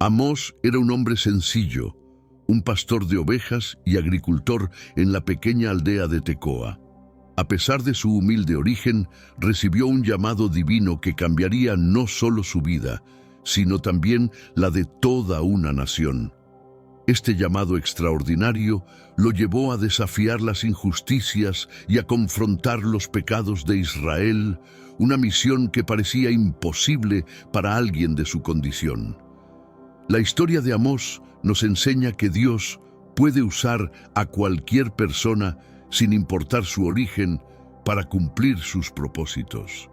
Amós era un hombre sencillo, un pastor de ovejas y agricultor en la pequeña aldea de Tecoa. A pesar de su humilde origen, recibió un llamado divino que cambiaría no solo su vida, sino también la de toda una nación. Este llamado extraordinario lo llevó a desafiar las injusticias y a confrontar los pecados de Israel, una misión que parecía imposible para alguien de su condición. La historia de Amós nos enseña que Dios puede usar a cualquier persona, sin importar su origen, para cumplir sus propósitos.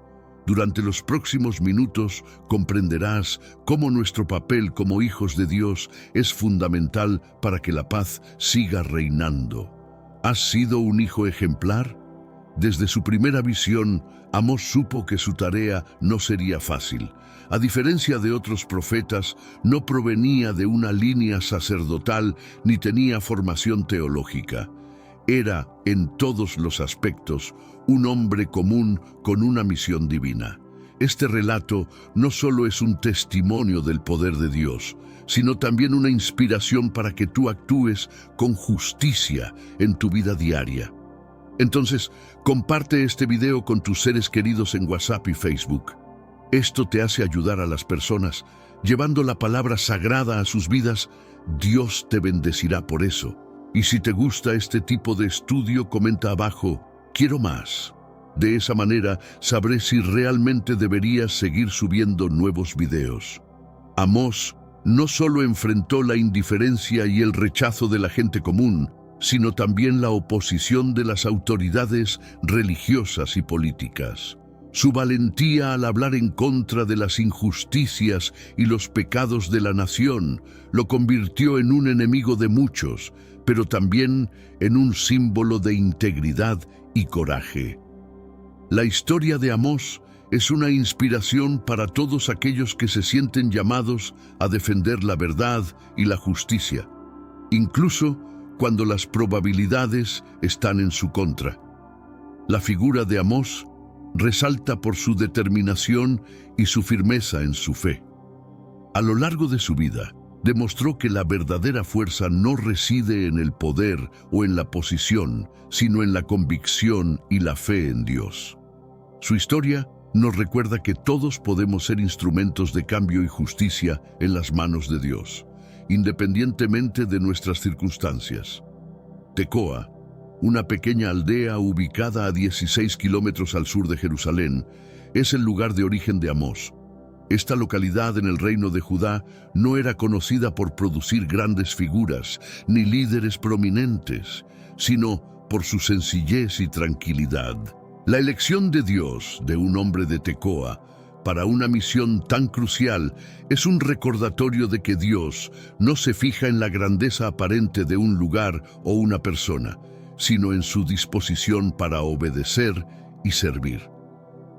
Durante los próximos minutos comprenderás cómo nuestro papel como hijos de Dios es fundamental para que la paz siga reinando. ¿Has sido un hijo ejemplar? Desde su primera visión, Amós supo que su tarea no sería fácil. A diferencia de otros profetas, no provenía de una línea sacerdotal ni tenía formación teológica. Era, en todos los aspectos, un hombre común con una misión divina. Este relato no solo es un testimonio del poder de Dios, sino también una inspiración para que tú actúes con justicia en tu vida diaria. Entonces, comparte este video con tus seres queridos en WhatsApp y Facebook. Esto te hace ayudar a las personas, llevando la palabra sagrada a sus vidas. Dios te bendecirá por eso. Y si te gusta este tipo de estudio, comenta abajo, quiero más. De esa manera sabré si realmente deberías seguir subiendo nuevos videos. Amós no solo enfrentó la indiferencia y el rechazo de la gente común, sino también la oposición de las autoridades religiosas y políticas. Su valentía al hablar en contra de las injusticias y los pecados de la nación lo convirtió en un enemigo de muchos, pero también en un símbolo de integridad y coraje. La historia de Amós es una inspiración para todos aquellos que se sienten llamados a defender la verdad y la justicia, incluso cuando las probabilidades están en su contra. La figura de Amós resalta por su determinación y su firmeza en su fe. A lo largo de su vida, demostró que la verdadera fuerza no reside en el poder o en la posición, sino en la convicción y la fe en Dios. Su historia nos recuerda que todos podemos ser instrumentos de cambio y justicia en las manos de Dios, independientemente de nuestras circunstancias. Tecoa, una pequeña aldea ubicada a 16 kilómetros al sur de Jerusalén, es el lugar de origen de Amós. Esta localidad en el reino de Judá no era conocida por producir grandes figuras ni líderes prominentes, sino por su sencillez y tranquilidad. La elección de Dios de un hombre de Tecoa para una misión tan crucial es un recordatorio de que Dios no se fija en la grandeza aparente de un lugar o una persona, sino en su disposición para obedecer y servir.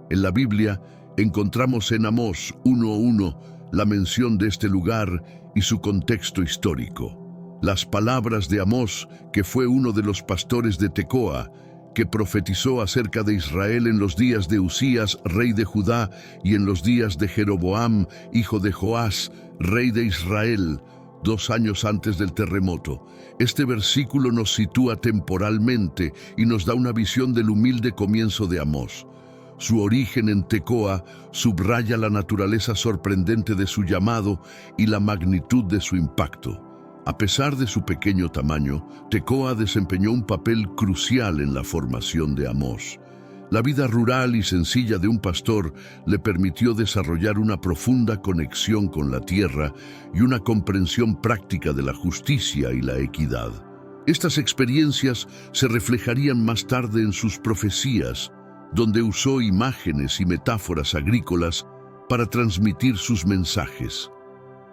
En la Biblia encontramos en Amós 1:1 la mención de este lugar y su contexto histórico. Las palabras de Amós, que fue uno de los pastores de Tecoa, que profetizó acerca de Israel en los días de Usías, rey de Judá, y en los días de Jeroboam, hijo de Joás, rey de Israel, 2 años antes del terremoto. Este versículo nos sitúa temporalmente y nos da una visión del humilde comienzo de Amós. Su origen en Tecoa subraya la naturaleza sorprendente de su llamado y la magnitud de su impacto. A pesar de su pequeño tamaño, Tecoa desempeñó un papel crucial en la formación de Amós. La vida rural y sencilla de un pastor le permitió desarrollar una profunda conexión con la tierra y una comprensión práctica de la justicia y la equidad. Estas experiencias se reflejarían más tarde en sus profecías, donde usó imágenes y metáforas agrícolas para transmitir sus mensajes.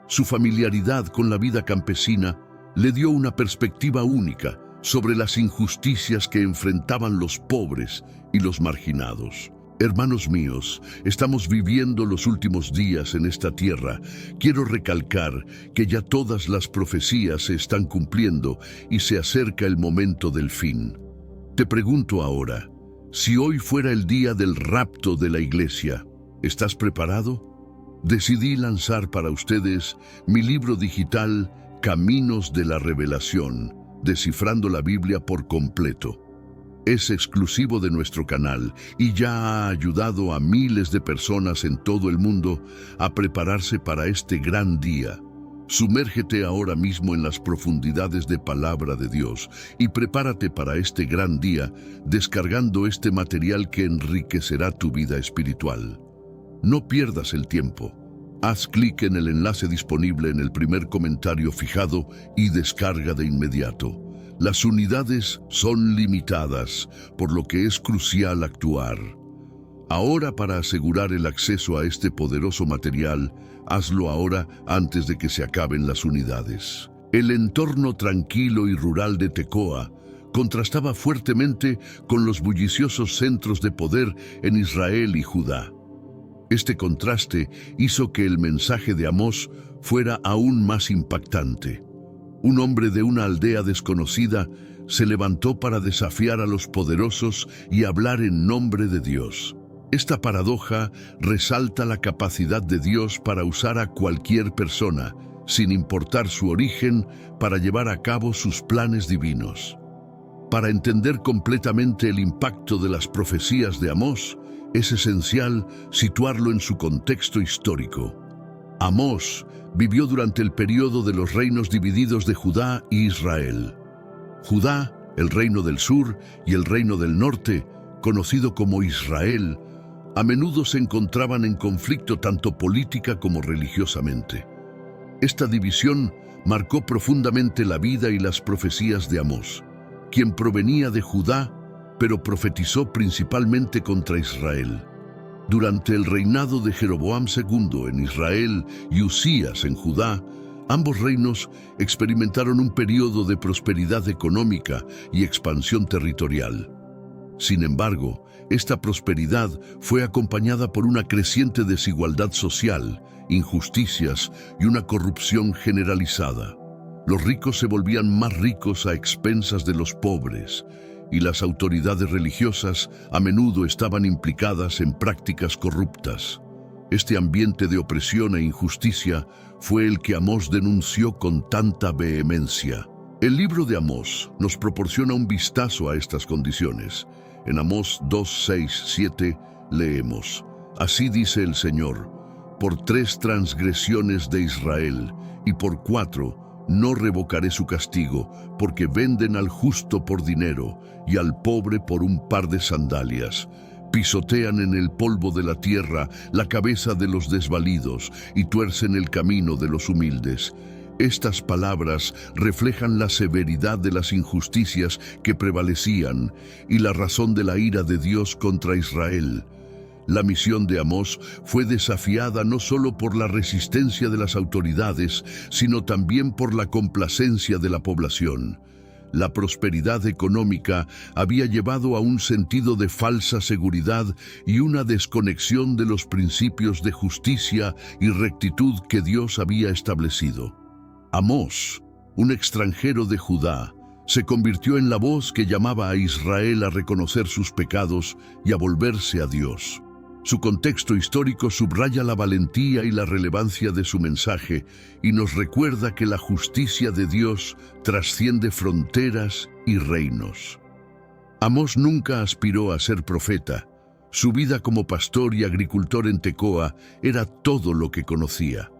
Su familiaridad con la vida campesina le dio una perspectiva única sobre las injusticias que enfrentaban los pobres y los marginados. Hermanos míos, estamos viviendo los últimos días en esta tierra. Quiero recalcar que ya todas las profecías se están cumpliendo y se acerca el momento del fin. Te pregunto ahora, si hoy fuera el día del rapto de la iglesia, ¿estás preparado? decidí lanzar para ustedes mi libro digital Caminos de la Revelación, descifrando la Biblia por completo. Es exclusivo de nuestro canal y ya ha ayudado a miles de personas en todo el mundo a prepararse para este gran día. Sumérgete ahora mismo en las profundidades de Palabra de Dios y prepárate para este gran día descargando este material que enriquecerá tu vida espiritual. No pierdas el tiempo. Haz clic en el enlace disponible en el primer comentario fijado y descarga de inmediato. Las unidades son limitadas, por lo que es crucial actuar. Ahora, para asegurar el acceso a este poderoso material, hazlo ahora antes de que se acaben las unidades. El entorno tranquilo y rural de Tecoa contrastaba fuertemente con los bulliciosos centros de poder en Israel y Judá. Este contraste hizo que el mensaje de Amós fuera aún más impactante. Un hombre de una aldea desconocida se levantó para desafiar a los poderosos y hablar en nombre de Dios. Esta paradoja resalta la capacidad de Dios para usar a cualquier persona, sin importar su origen, para llevar a cabo sus planes divinos. Para entender completamente el impacto de las profecías de Amós, es esencial situarlo en su contexto histórico. Amós vivió durante el periodo de los reinos divididos de Judá y Israel. Judá, el reino del sur, y el reino del norte, conocido como Israel, a menudo se encontraban en conflicto tanto política como religiosamente. Esta división marcó profundamente la vida y las profecías de Amós, quien provenía de Judá, pero profetizó principalmente contra Israel. Durante el reinado de Jeroboam II en Israel y Usías en Judá, ambos reinos experimentaron un periodo de prosperidad económica y expansión territorial. Sin embargo, esta prosperidad fue acompañada por una creciente desigualdad social, injusticias y una corrupción generalizada. Los ricos se volvían más ricos a expensas de los pobres, y las autoridades religiosas a menudo estaban implicadas en prácticas corruptas. Este ambiente de opresión e injusticia fue el que Amós denunció con tanta vehemencia. El libro de Amós nos proporciona un vistazo a estas condiciones. En Amós 2, 6, 7 leemos: Así dice el Señor, por 3 transgresiones de Israel, y por 4 no revocaré su castigo, porque venden al justo por dinero y al pobre por un par de sandalias. Pisotean en el polvo de la tierra la cabeza de los desvalidos y tuercen el camino de los humildes. Estas palabras reflejan la severidad de las injusticias que prevalecían y la razón de la ira de Dios contra Israel. La misión de Amós fue desafiada no solo por la resistencia de las autoridades, sino también por la complacencia de la población. La prosperidad económica había llevado a un sentido de falsa seguridad y una desconexión de los principios de justicia y rectitud que Dios había establecido. Amós, un extranjero de Judá, se convirtió en la voz que llamaba a Israel a reconocer sus pecados y a volverse a Dios. Su contexto histórico subraya la valentía y la relevancia de su mensaje y nos recuerda que la justicia de Dios trasciende fronteras y reinos. Amós nunca aspiró a ser profeta. Su vida como pastor y agricultor en Tecoa era todo lo que conocía.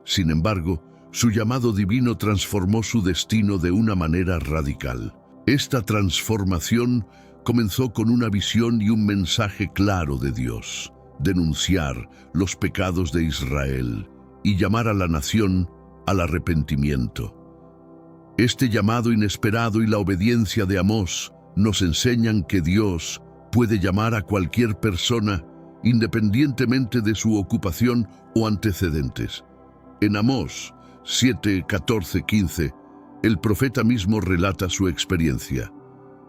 Sin embargo, su llamado divino transformó su destino de una manera radical. Esta transformación comenzó con una visión y un mensaje claro de Dios: denunciar los pecados de Israel y llamar a la nación al arrepentimiento. Este llamado inesperado y la obediencia de Amós nos enseñan que Dios puede llamar a cualquier persona independientemente de su ocupación o antecedentes. En Amós 7, 14, 15, el profeta mismo relata su experiencia.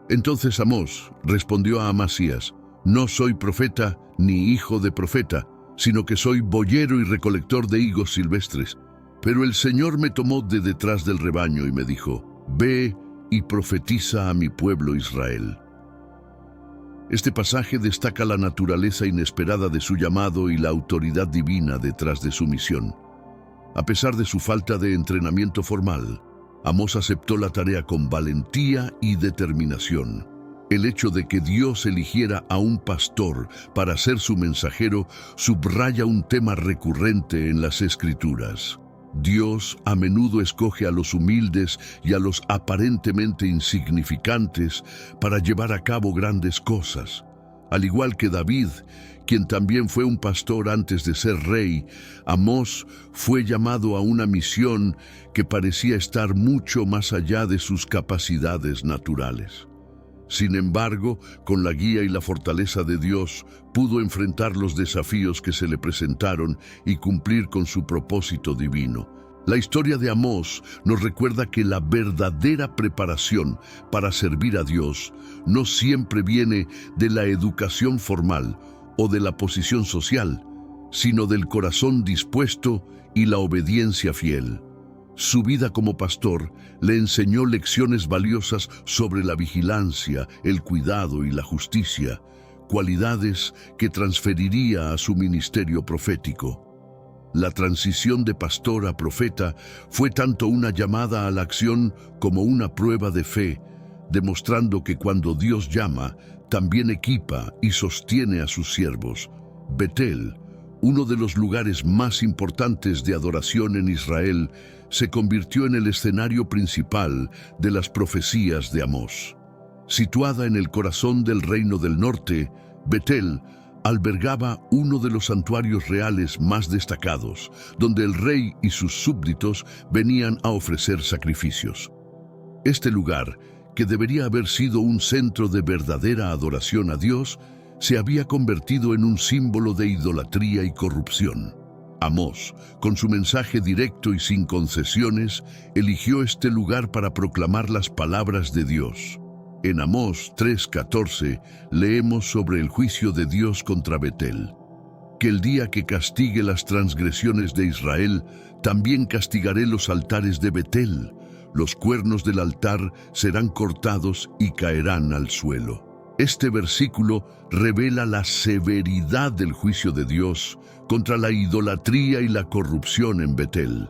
Entonces Amós respondió a Amasías: No soy profeta ni hijo de profeta, sino que soy boyero y recolector de higos silvestres. Pero el Señor me tomó de detrás del rebaño y me dijo: Ve y profetiza a mi pueblo Israel. Este pasaje destaca la naturaleza inesperada de su llamado y la autoridad divina detrás de su misión. A pesar de su falta de entrenamiento formal, Amós aceptó la tarea con valentía y determinación. El hecho de que Dios eligiera a un pastor para ser su mensajero subraya un tema recurrente en las Escrituras. Dios a menudo escoge a los humildes y a los aparentemente insignificantes para llevar a cabo grandes cosas. Al igual que David, quien también fue un pastor antes de ser rey, Amós fue llamado a una misión que parecía estar mucho más allá de sus capacidades naturales. Sin embargo, con la guía y la fortaleza de Dios, pudo enfrentar los desafíos que se le presentaron y cumplir con su propósito divino. La historia de Amós nos recuerda que la verdadera preparación para servir a Dios no siempre viene de la educación formal o de la posición social, sino del corazón dispuesto y la obediencia fiel. Su vida como pastor le enseñó lecciones valiosas sobre la vigilancia, el cuidado y la justicia, cualidades que transferiría a su ministerio profético. La transición de pastor a profeta fue tanto una llamada a la acción como una prueba de fe, demostrando que cuando Dios llama, también equipa y sostiene a sus siervos. Betel, uno de los lugares más importantes de adoración en Israel, se convirtió en el escenario principal de las profecías de Amós. Situada en el corazón del reino del norte, Betel albergaba uno de los santuarios reales más destacados, donde el rey y sus súbditos venían a ofrecer sacrificios. Este lugar, que debería haber sido un centro de verdadera adoración a Dios, se había convertido en un símbolo de idolatría y corrupción. Amós, con su mensaje directo y sin concesiones, eligió este lugar para proclamar las palabras de Dios. En Amós 3:14 leemos sobre el juicio de Dios contra Betel. Que el día que castigue las transgresiones de Israel, también castigaré los altares de Betel. Los cuernos del altar serán cortados y caerán al suelo. Este versículo revela la severidad del juicio de Dios contra la idolatría y la corrupción en Betel.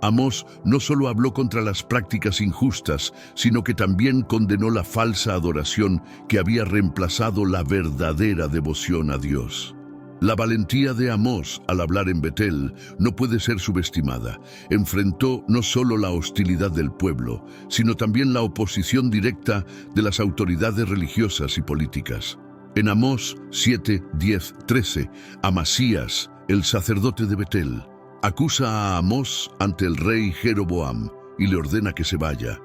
Amós no solo habló contra las prácticas injustas, sino que también condenó la falsa adoración que había reemplazado la verdadera devoción a Dios. La valentía de Amós al hablar en Betel no puede ser subestimada. Enfrentó no solo la hostilidad del pueblo, sino también la oposición directa de las autoridades religiosas y políticas. En Amós 7, 10, 13, Amasías, el sacerdote de Betel, acusa a Amós ante el rey Jeroboam y le ordena que se vaya.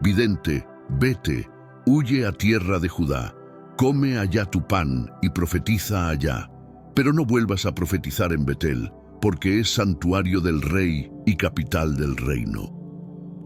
Vidente, vete, huye a tierra de Judá, come allá tu pan y profetiza allá. Pero no vuelvas a profetizar en Betel, porque es santuario del rey y capital del reino.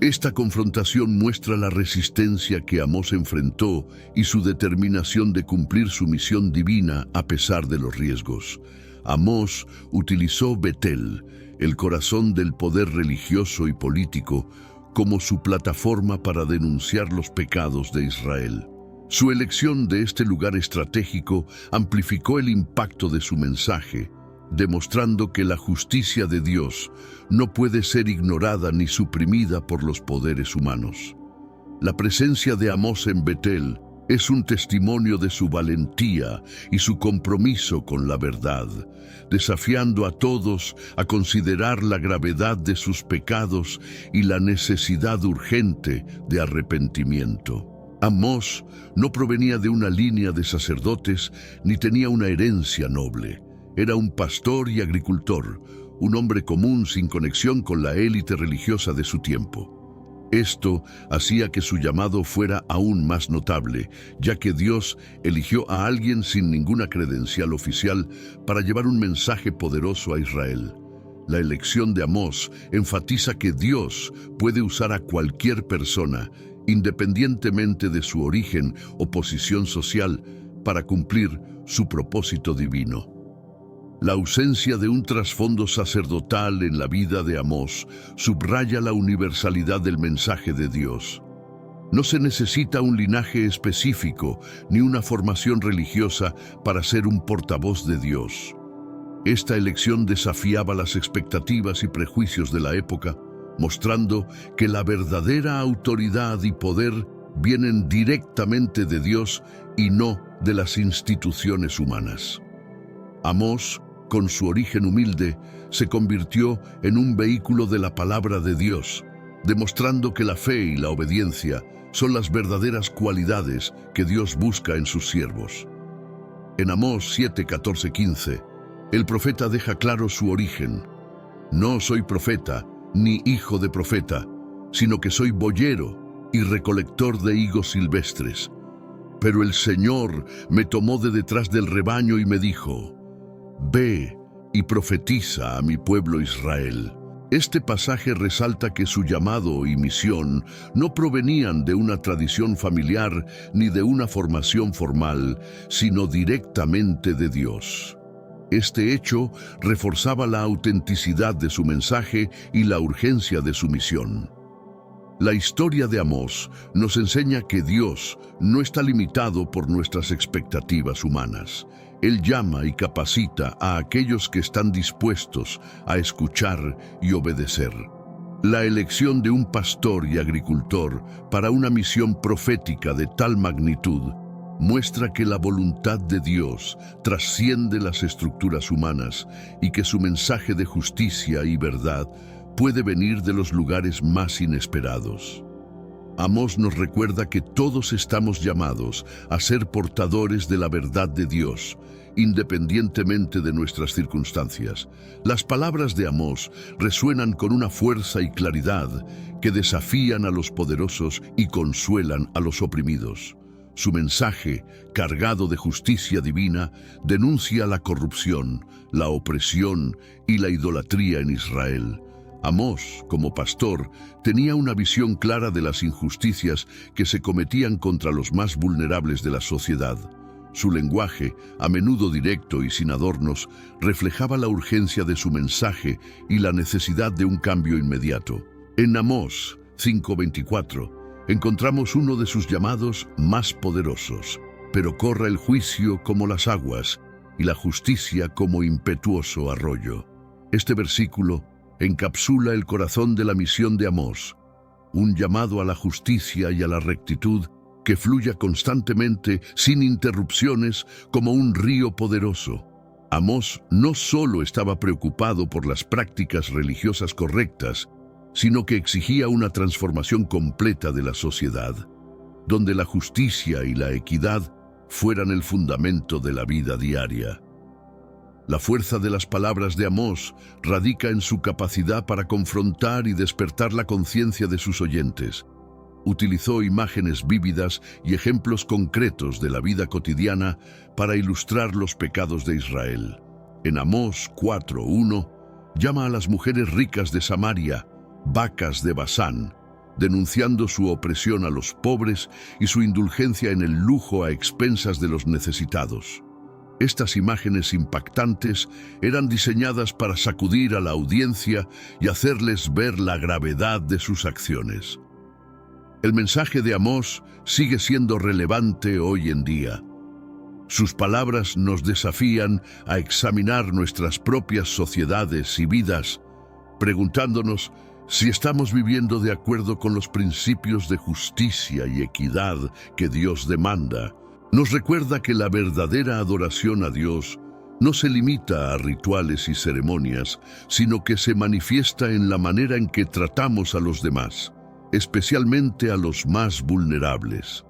Esta confrontación muestra la resistencia que Amós enfrentó y su determinación de cumplir su misión divina a pesar de los riesgos. Amós utilizó Betel, el corazón del poder religioso y político, como su plataforma para denunciar los pecados de Israel. Su elección de este lugar estratégico amplificó el impacto de su mensaje, demostrando que la justicia de Dios no puede ser ignorada ni suprimida por los poderes humanos. La presencia de Amós en Betel es un testimonio de su valentía y su compromiso con la verdad, desafiando a todos a considerar la gravedad de sus pecados y la necesidad urgente de arrepentimiento. Amós no provenía de una línea de sacerdotes ni tenía una herencia noble. Era un pastor y agricultor, un hombre común sin conexión con la élite religiosa de su tiempo. Esto hacía que su llamado fuera aún más notable, ya que Dios eligió a alguien sin ninguna credencial oficial para llevar un mensaje poderoso a Israel. La elección de Amós enfatiza que Dios puede usar a cualquier persona, independientemente de su origen o posición social, para cumplir su propósito divino. La ausencia de un trasfondo sacerdotal en la vida de Amós subraya la universalidad del mensaje de Dios. No se necesita un linaje específico ni una formación religiosa para ser un portavoz de Dios. Esta elección desafiaba las expectativas y prejuicios de la época, mostrando que la verdadera autoridad y poder vienen directamente de Dios y no de las instituciones humanas. Amós, con su origen humilde, se convirtió en un vehículo de la palabra de Dios, demostrando que la fe y la obediencia son las verdaderas cualidades que Dios busca en sus siervos. En Amós 7, 14, 15, el profeta deja claro su origen. No soy profeta, ni hijo de profeta, sino que soy boyero y recolector de higos silvestres. Pero el Señor me tomó de detrás del rebaño y me dijo: ve y profetiza a mi pueblo Israel. Este pasaje resalta que su llamado y misión no provenían de una tradición familiar ni de una formación formal, sino directamente de Dios. Este hecho reforzaba la autenticidad de su mensaje y la urgencia de su misión. La historia de Amós nos enseña que Dios no está limitado por nuestras expectativas humanas. Él llama y capacita a aquellos que están dispuestos a escuchar y obedecer. La elección de un pastor y agricultor para una misión profética de tal magnitud muestra que la voluntad de Dios trasciende las estructuras humanas y que su mensaje de justicia y verdad puede venir de los lugares más inesperados. Amós nos recuerda que todos estamos llamados a ser portadores de la verdad de Dios, independientemente de nuestras circunstancias. Las palabras de Amós resuenan con una fuerza y claridad que desafían a los poderosos y consuelan a los oprimidos. Su mensaje, cargado de justicia divina, denuncia la corrupción, la opresión y la idolatría en Israel. Amós, como pastor, tenía una visión clara de las injusticias que se cometían contra los más vulnerables de la sociedad. Su lenguaje, a menudo directo y sin adornos, reflejaba la urgencia de su mensaje y la necesidad de un cambio inmediato. En Amós 5:24 encontramos uno de sus llamados más poderosos: pero corra el juicio como las aguas y la justicia como impetuoso arroyo. Este versículo encapsula el corazón de la misión de Amós, un llamado a la justicia y a la rectitud que fluya constantemente, sin interrupciones, como un río poderoso. Amós no solo estaba preocupado por las prácticas religiosas correctas, sino que exigía una transformación completa de la sociedad, donde la justicia y la equidad fueran el fundamento de la vida diaria. La fuerza de las palabras de Amós radica en su capacidad para confrontar y despertar la conciencia de sus oyentes. Utilizó imágenes vívidas y ejemplos concretos de la vida cotidiana para ilustrar los pecados de Israel. En Amós 4:1 llama a las mujeres ricas de Samaria vacas de Basán, denunciando su opresión a los pobres y su indulgencia en el lujo a expensas de los necesitados. Estas imágenes impactantes eran diseñadas para sacudir a la audiencia y hacerles ver la gravedad de sus acciones. El mensaje de Amós sigue siendo relevante hoy en día. Sus palabras nos desafían a examinar nuestras propias sociedades y vidas, preguntándonos si estamos viviendo de acuerdo con los principios de justicia y equidad que Dios demanda. Nos recuerda que la verdadera adoración a Dios no se limita a rituales y ceremonias, sino que se manifiesta en la manera en que tratamos a los demás, especialmente a los más vulnerables.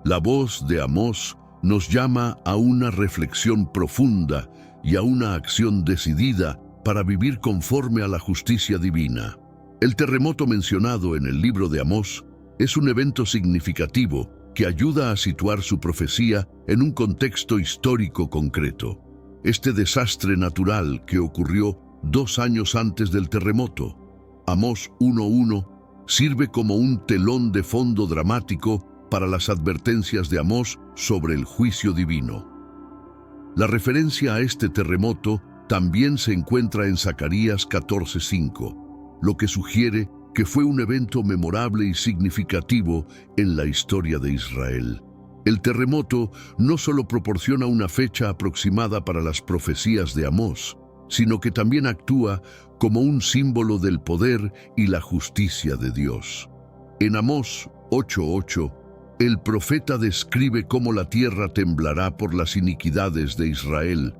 La voz de Amós nos llama a una reflexión profunda y a una acción decidida para vivir conforme a la justicia divina. El terremoto mencionado en el libro de Amós es un evento significativo que ayuda a situar su profecía en un contexto histórico concreto. Este desastre natural que ocurrió 2 años antes del terremoto, Amós 1:1, sirve como un telón de fondo dramático para las advertencias de Amós sobre el juicio divino. La referencia a este terremoto también se encuentra en Zacarías 14:5, lo que sugiere que fue un evento memorable y significativo en la historia de Israel. El terremoto no solo proporciona una fecha aproximada para las profecías de Amós, sino que también actúa como un símbolo del poder y la justicia de Dios. En Amós 8:8, el profeta describe cómo la tierra temblará por las iniquidades de Israel.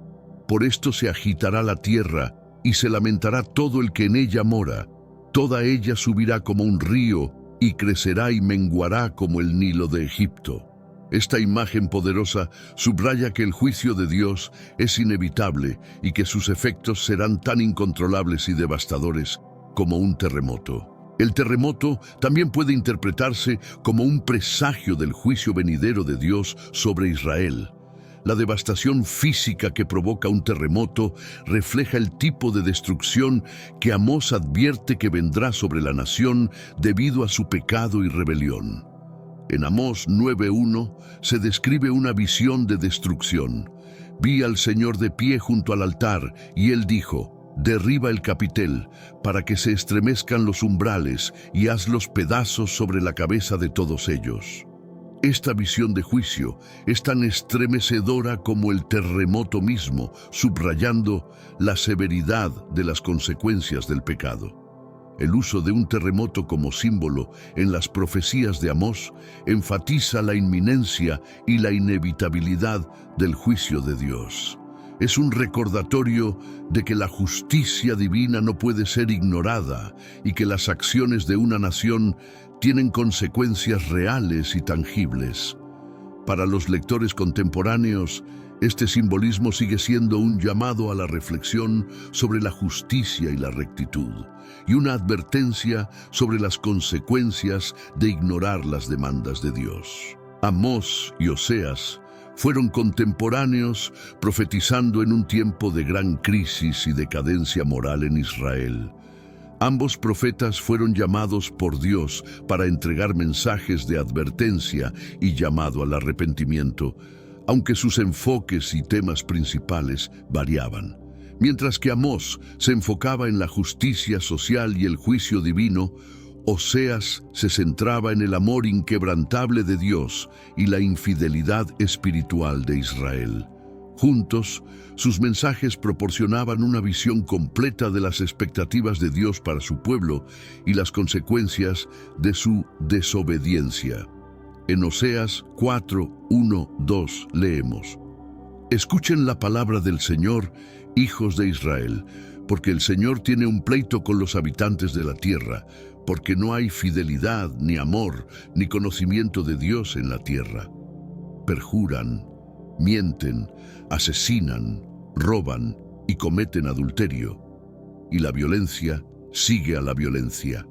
Por esto se agitará la tierra y se lamentará todo el que en ella mora. Toda ella subirá como un río y crecerá y menguará como el Nilo de Egipto. Esta imagen poderosa subraya que el juicio de Dios es inevitable y que sus efectos serán tan incontrolables y devastadores como un terremoto. El terremoto también puede interpretarse como un presagio del juicio venidero de Dios sobre Israel. La devastación física que provoca un terremoto refleja el tipo de destrucción que Amós advierte que vendrá sobre la nación debido a su pecado y rebelión. En Amós 9:1 se describe una visión de destrucción. Vi al Señor de pie junto al altar, y él dijo: derriba el capitel, para que se estremezcan los umbrales, y hazlos pedazos sobre la cabeza de todos ellos. Esta visión de juicio es tan estremecedora como el terremoto mismo, subrayando la severidad de las consecuencias del pecado. El uso de un terremoto como símbolo en las profecías de Amós enfatiza la inminencia y la inevitabilidad del juicio de Dios. Es un recordatorio de que la justicia divina no puede ser ignorada y que las acciones de una nación tienen consecuencias reales y tangibles. Para los lectores contemporáneos, este simbolismo sigue siendo un llamado a la reflexión sobre la justicia y la rectitud, y una advertencia sobre las consecuencias de ignorar las demandas de Dios. Amós y Oseas fueron contemporáneos, profetizando en un tiempo de gran crisis y decadencia moral en Israel. Ambos profetas fueron llamados por Dios para entregar mensajes de advertencia y llamado al arrepentimiento, aunque sus enfoques y temas principales variaban. Mientras que Amós se enfocaba en la justicia social y el juicio divino, Oseas se centraba en el amor inquebrantable de Dios y la infidelidad espiritual de Israel. Juntos, sus mensajes proporcionaban una visión completa de las expectativas de Dios para su pueblo y las consecuencias de su desobediencia. En Oseas 4:1-2 leemos: escuchen la palabra del Señor, hijos de Israel, porque el Señor tiene un pleito con los habitantes de la tierra, porque no hay fidelidad, ni amor, ni conocimiento de Dios en la tierra. Perjuran, mienten, asesinan, roban y cometen adulterio, y la violencia sigue a la violencia.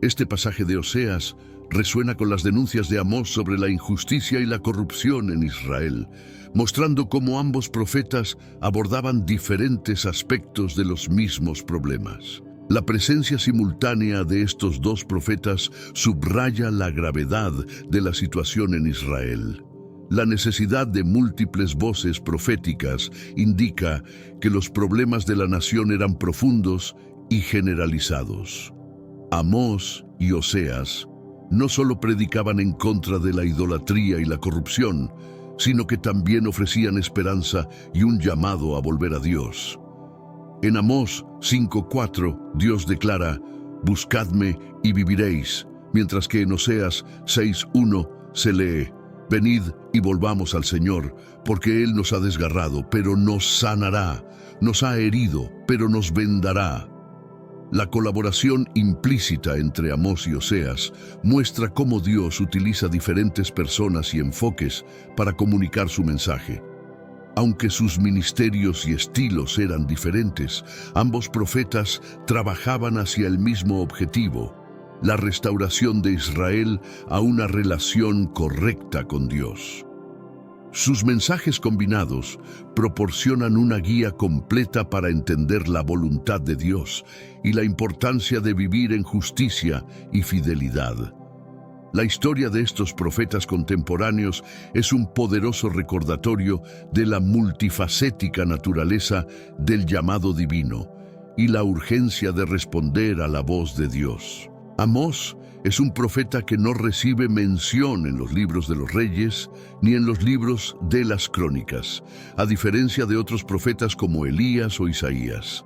Este pasaje de Oseas resuena con las denuncias de Amós sobre la injusticia y la corrupción en Israel, mostrando cómo ambos profetas abordaban diferentes aspectos de los mismos problemas. La presencia simultánea de estos dos profetas subraya la gravedad de la situación en Israel. La necesidad de múltiples voces proféticas indica que los problemas de la nación eran profundos y generalizados. Amós y Oseas no solo predicaban en contra de la idolatría y la corrupción, sino que también ofrecían esperanza y un llamado a volver a Dios. En Amós 5:4, Dios declara: buscadme y viviréis, mientras que en Oseas 6:1 se lee: venid y volvamos al Señor, porque Él nos ha desgarrado, pero nos sanará, nos ha herido, pero nos vendará. La colaboración implícita entre Amós y Oseas muestra cómo Dios utiliza diferentes personas y enfoques para comunicar su mensaje. Aunque sus ministerios y estilos eran diferentes, ambos profetas trabajaban hacia el mismo objetivo: la restauración de Israel a una relación correcta con Dios. Sus mensajes combinados proporcionan una guía completa para entender la voluntad de Dios y la importancia de vivir en justicia y fidelidad. La historia de estos profetas contemporáneos es un poderoso recordatorio de la multifacética naturaleza del llamado divino y la urgencia de responder a la voz de Dios. Amós es un profeta que no recibe mención en los libros de los reyes ni en los libros de las crónicas, a diferencia de otros profetas como Elías o Isaías.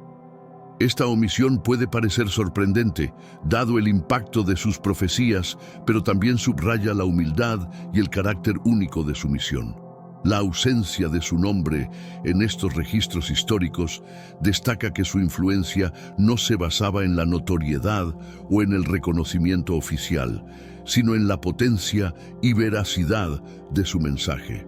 Esta omisión puede parecer sorprendente, dado el impacto de sus profecías, pero también subraya la humildad y el carácter único de su misión. La ausencia de su nombre en estos registros históricos destaca que su influencia no se basaba en la notoriedad o en el reconocimiento oficial, sino en la potencia y veracidad de su mensaje.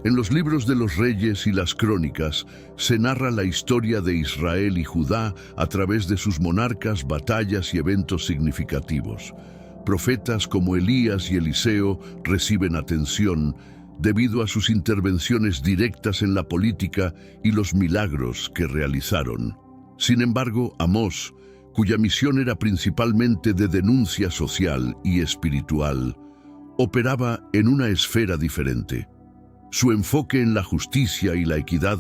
En los libros de los reyes y las crónicas se narra la historia de Israel y Judá a través de sus monarcas, batallas y eventos significativos. Profetas como Elías y Eliseo reciben atención debido a sus intervenciones directas en la política y los milagros que realizaron. Sin embargo, Amós, cuya misión era principalmente de denuncia social y espiritual, operaba en una esfera diferente. Su enfoque en la justicia y la equidad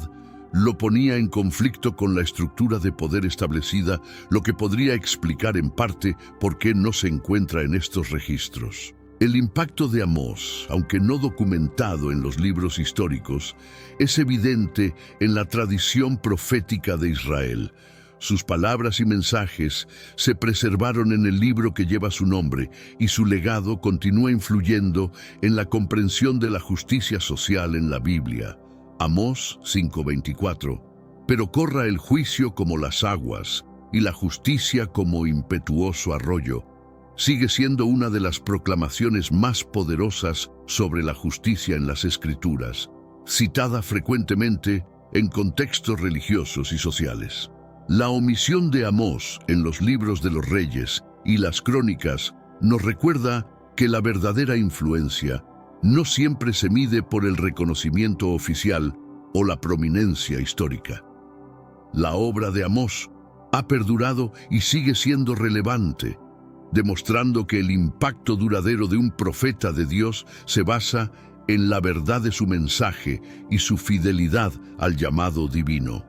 lo ponía en conflicto con la estructura de poder establecida, lo que podría explicar en parte por qué no se encuentra en estos registros. El impacto de Amós, aunque no documentado en los libros históricos, es evidente en la tradición profética de Israel. Sus palabras y mensajes se preservaron en el libro que lleva su nombre y su legado continúa influyendo en la comprensión de la justicia social en la Biblia. Amós 5:24. Pero corra el juicio como las aguas y la justicia como impetuoso arroyo. Sigue siendo una de las proclamaciones más poderosas sobre la justicia en las Escrituras, citada frecuentemente en contextos religiosos y sociales. La omisión de Amós en los libros de los reyes y las crónicas nos recuerda que la verdadera influencia no siempre se mide por el reconocimiento oficial o la prominencia histórica. La obra de Amós ha perdurado y sigue siendo relevante, demostrando que el impacto duradero de un profeta de Dios se basa en la verdad de su mensaje y su fidelidad al llamado divino.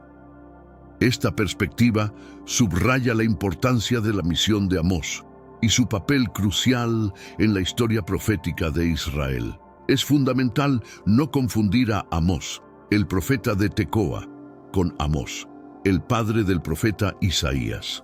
Esta perspectiva subraya la importancia de la misión de Amós y su papel crucial en la historia profética de Israel. Es fundamental no confundir a Amós, el profeta de Tecoa, con Amós, el padre del profeta Isaías.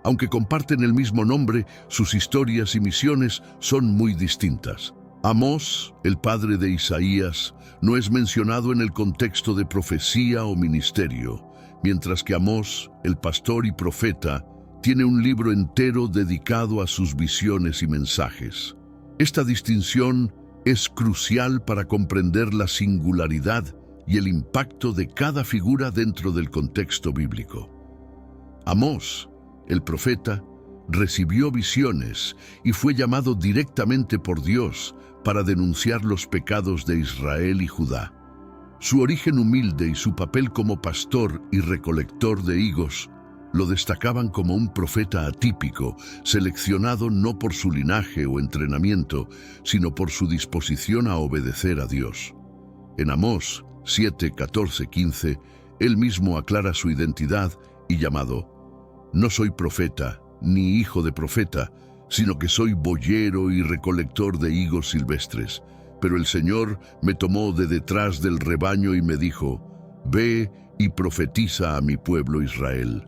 Aunque comparten el mismo nombre, sus historias y misiones son muy distintas. Amós, el padre de Isaías, no es mencionado en el contexto de profecía o ministerio, mientras que Amós, el pastor y profeta, tiene un libro entero dedicado a sus visiones y mensajes. Esta distinción es crucial para comprender la singularidad y el impacto de cada figura dentro del contexto bíblico. Amós, el profeta, recibió visiones y fue llamado directamente por Dios para denunciar los pecados de Israel y Judá. Su origen humilde y su papel como pastor y recolector de higos lo destacaban como un profeta atípico, seleccionado no por su linaje o entrenamiento, sino por su disposición a obedecer a Dios. En Amós 7, 14, 15, él mismo aclara su identidad y llamado: «No soy profeta, ni hijo de profeta, sino que soy boyero y recolector de higos silvestres. Pero el Señor me tomó de detrás del rebaño y me dijo: ve y profetiza a mi pueblo Israel».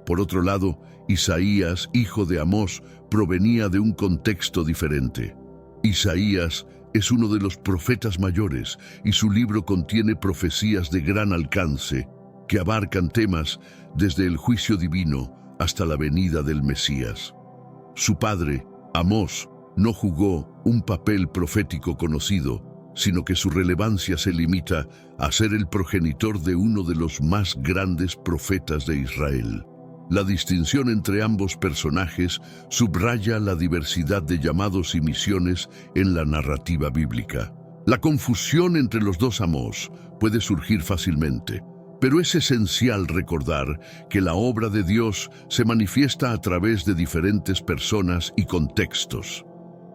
Por otro lado, Isaías, hijo de Amós, provenía de un contexto diferente. Isaías es uno de los profetas mayores y su libro contiene profecías de gran alcance que abarcan temas desde el juicio divino hasta la venida del Mesías. Su padre, Amós, no jugó un papel profético conocido, sino que su relevancia se limita a ser el progenitor de uno de los más grandes profetas de Israel. La distinción entre ambos personajes subraya la diversidad de llamados y misiones en la narrativa bíblica. La confusión entre los dos Amós puede surgir fácilmente, pero es esencial recordar que la obra de Dios se manifiesta a través de diferentes personas y contextos.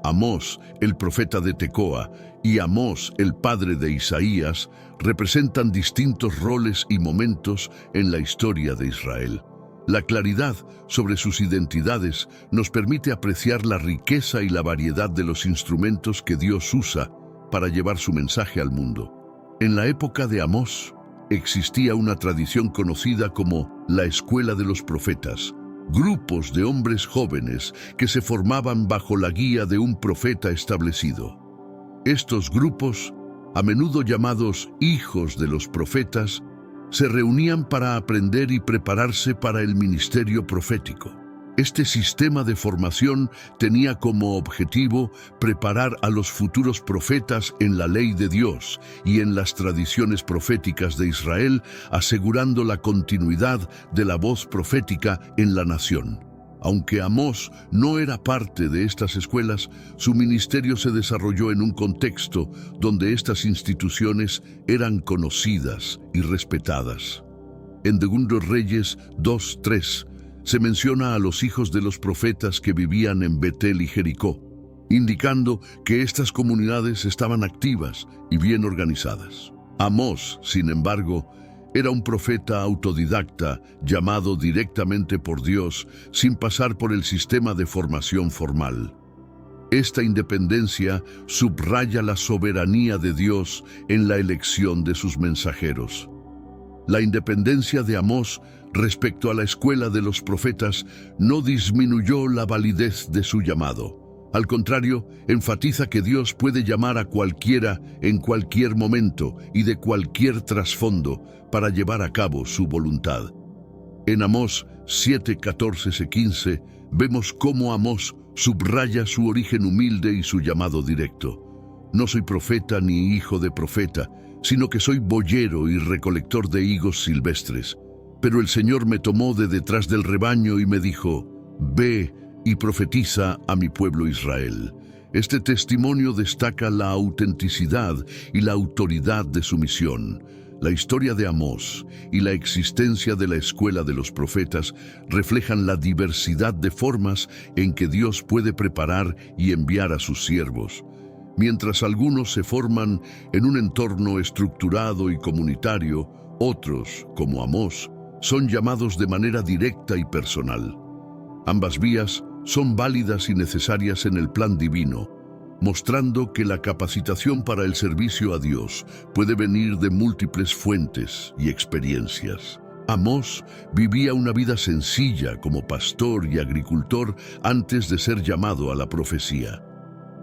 Amós, el profeta de Tecoa, y Amós, el padre de Isaías, representan distintos roles y momentos en la historia de Israel. La claridad sobre sus identidades nos permite apreciar la riqueza y la variedad de los instrumentos que Dios usa para llevar su mensaje al mundo. En la época de Amós, existía una tradición conocida como la Escuela de los Profetas, grupos de hombres jóvenes que se formaban bajo la guía de un profeta establecido. Estos grupos, a menudo llamados hijos de los profetas, se reunían para aprender y prepararse para el ministerio profético. Este sistema de formación tenía como objetivo preparar a los futuros profetas en la ley de Dios y en las tradiciones proféticas de Israel, asegurando la continuidad de la voz profética en la nación. Aunque Amós no era parte de estas escuelas, su ministerio se desarrolló en un contexto donde estas instituciones eran conocidas y respetadas. En 2 Reyes 2:3 se menciona a los hijos de los profetas que vivían en Betel y Jericó, indicando que estas comunidades estaban activas y bien organizadas. Amós, sin embargo, era un profeta autodidacta llamado directamente por Dios sin pasar por el sistema de formación formal. Esta independencia subraya la soberanía de Dios en la elección de sus mensajeros. La independencia de Amós respecto a la escuela de los profetas no disminuyó la validez de su llamado. Al contrario, enfatiza que Dios puede llamar a cualquiera en cualquier momento y de cualquier trasfondo para llevar a cabo su voluntad. En Amós 7:14-15 vemos cómo Amós subraya su origen humilde y su llamado directo. No soy profeta ni hijo de profeta, sino que soy boyero y recolector de higos silvestres. Pero el Señor me tomó de detrás del rebaño y me dijo, «Ve y profetiza a mi pueblo Israel». Este testimonio destaca la autenticidad y la autoridad de su misión. La historia de Amós y la existencia de la escuela de los profetas reflejan la diversidad de formas en que Dios puede preparar y enviar a sus siervos. Mientras algunos se forman en un entorno estructurado y comunitario, otros, como Amós, son llamados de manera directa y personal. Ambas vías son válidas y necesarias en el plan divino, mostrando que la capacitación para el servicio a Dios puede venir de múltiples fuentes y experiencias. Amós vivía una vida sencilla como pastor y agricultor antes de ser llamado a la profecía.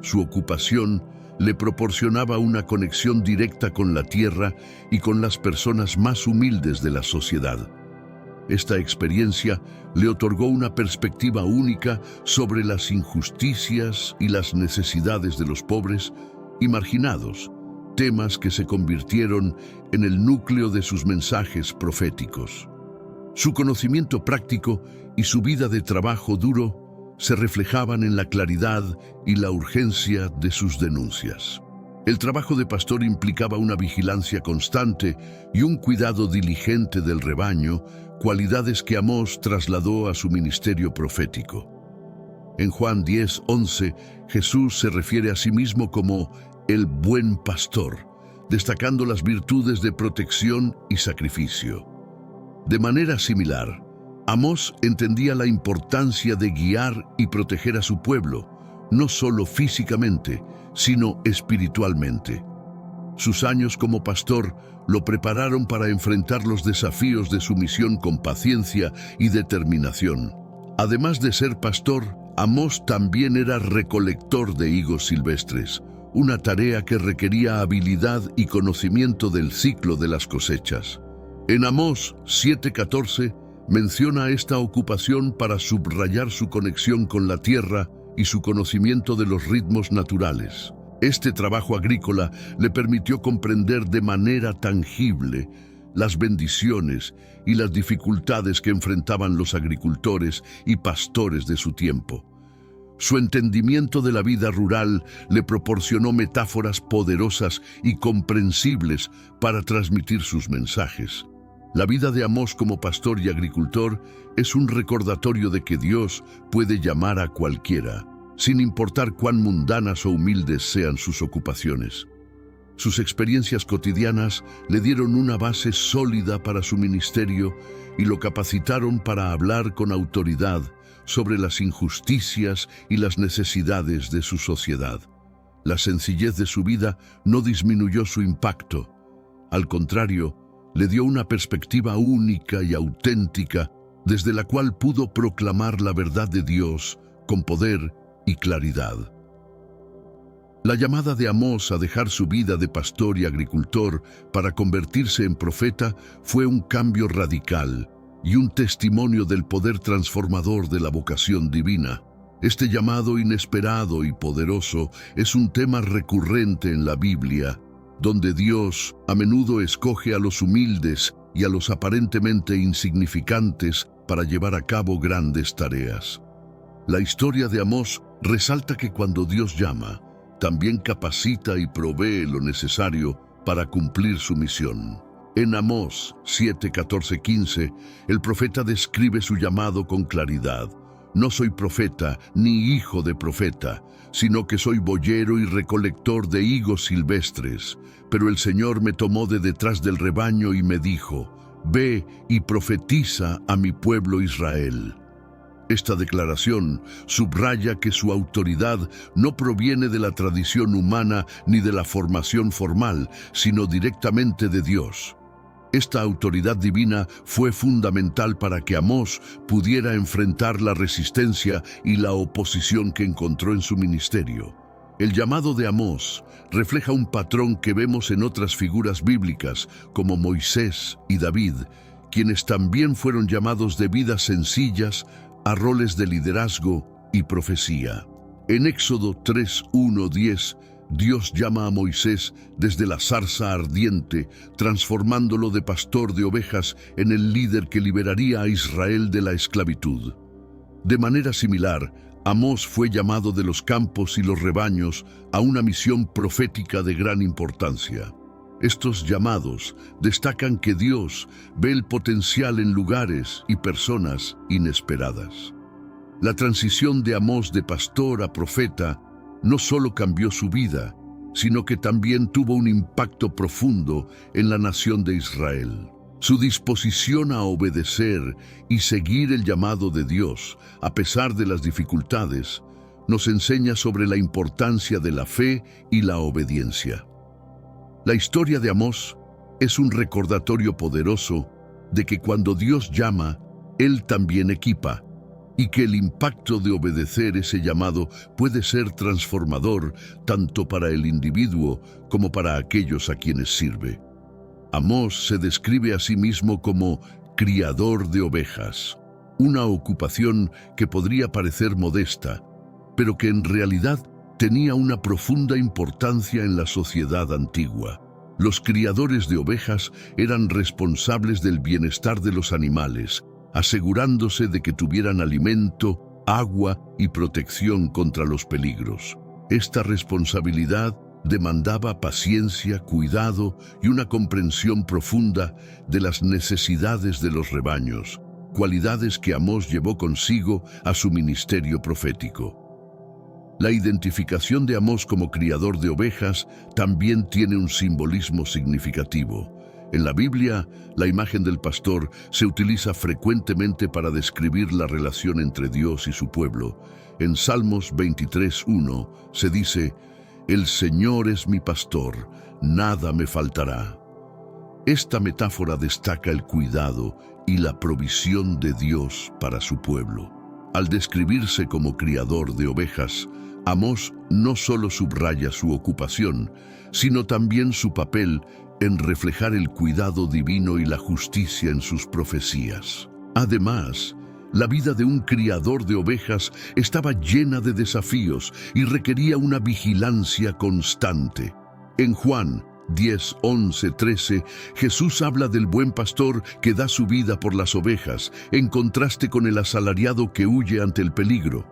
Su ocupación le proporcionaba una conexión directa con la tierra y con las personas más humildes de la sociedad. Esta experiencia le otorgó una perspectiva única sobre las injusticias y las necesidades de los pobres y marginados, temas que se convirtieron en el núcleo de sus mensajes proféticos. Su conocimiento práctico y su vida de trabajo duro se reflejaban en la claridad y la urgencia de sus denuncias. El trabajo de pastor implicaba una vigilancia constante y un cuidado diligente del rebaño, cualidades que Amós trasladó a su ministerio profético. En Juan 10:11, Jesús se refiere a sí mismo como el buen pastor, destacando las virtudes de protección y sacrificio. De manera similar, Amós entendía la importancia de guiar y proteger a su pueblo, no solo físicamente, sino espiritualmente. Sus años como pastor lo prepararon para enfrentar los desafíos de su misión con paciencia y determinación. Además de ser pastor, Amós también era recolector de higos silvestres, una tarea que requería habilidad y conocimiento del ciclo de las cosechas. En Amós 7:14 menciona esta ocupación para subrayar su conexión con la tierra y su conocimiento de los ritmos naturales. Este trabajo agrícola le permitió comprender de manera tangible las bendiciones y las dificultades que enfrentaban los agricultores y pastores de su tiempo. Su entendimiento de la vida rural le proporcionó metáforas poderosas y comprensibles para transmitir sus mensajes. La vida de Amós como pastor y agricultor es un recordatorio de que Dios puede llamar a cualquiera, sin importar cuán mundanas o humildes sean sus ocupaciones. Sus experiencias cotidianas le dieron una base sólida para su ministerio y lo capacitaron para hablar con autoridad sobre las injusticias y las necesidades de su sociedad. La sencillez de su vida no disminuyó su impacto. Al contrario, le dio una perspectiva única y auténtica desde la cual pudo proclamar la verdad de Dios con poder y claridad. La llamada de Amós a dejar su vida de pastor y agricultor para convertirse en profeta fue un cambio radical y un testimonio del poder transformador de la vocación divina. Este llamado inesperado y poderoso es un tema recurrente en la Biblia, donde Dios a menudo escoge a los humildes y a los aparentemente insignificantes para llevar a cabo grandes tareas. La historia de Amós resalta que cuando Dios llama, también capacita y provee lo necesario para cumplir su misión. En Amós 7, 14, 15, el profeta describe su llamado con claridad. No soy profeta ni hijo de profeta, sino que soy boyero y recolector de higos silvestres. Pero el Señor me tomó de detrás del rebaño y me dijo, ve y profetiza a mi pueblo Israel. Esta declaración subraya que su autoridad no proviene de la tradición humana ni de la formación formal, sino directamente de Dios. Esta autoridad divina fue fundamental para que Amós pudiera enfrentar la resistencia y la oposición que encontró en su ministerio. El llamado de Amós refleja un patrón que vemos en otras figuras bíblicas, como Moisés y David, quienes también fueron llamados de vidas sencillas a roles de liderazgo y profecía. En Éxodo 3, 1, 10, Dios llama a Moisés desde la zarza ardiente, transformándolo de pastor de ovejas en el líder que liberaría a Israel de la esclavitud. De manera similar, Amós fue llamado de los campos y los rebaños a una misión profética de gran importancia. Estos llamados destacan que Dios ve el potencial en lugares y personas inesperadas. La transición de Amós de pastor a profeta no solo cambió su vida, sino que también tuvo un impacto profundo en la nación de Israel. Su disposición a obedecer y seguir el llamado de Dios, a pesar de las dificultades, nos enseña sobre la importancia de la fe y la obediencia. La historia de Amós es un recordatorio poderoso de que cuando Dios llama, Él también equipa, y que el impacto de obedecer ese llamado puede ser transformador tanto para el individuo como para aquellos a quienes sirve. Amós se describe a sí mismo como criador de ovejas, una ocupación que podría parecer modesta, pero que en realidad tenía una profunda importancia en la sociedad antigua. Los criadores de ovejas eran responsables del bienestar de los animales, asegurándose de que tuvieran alimento, agua y protección contra los peligros. Esta responsabilidad demandaba paciencia, cuidado y una comprensión profunda de las necesidades de los rebaños, cualidades que Amós llevó consigo a su ministerio profético. La identificación de Amós como criador de ovejas también tiene un simbolismo significativo. En la Biblia, la imagen del pastor se utiliza frecuentemente para describir la relación entre Dios y su pueblo. En Salmos 23:1 se dice, «El Señor es mi pastor, nada me faltará». Esta metáfora destaca el cuidado y la provisión de Dios para su pueblo. Al describirse como criador de ovejas, Amós no solo subraya su ocupación, sino también su papel en reflejar el cuidado divino y la justicia en sus profecías. Además, la vida de un criador de ovejas estaba llena de desafíos y requería una vigilancia constante. En Juan 10, 11, 13, Jesús habla del buen pastor que da su vida por las ovejas, en contraste con el asalariado que huye ante el peligro.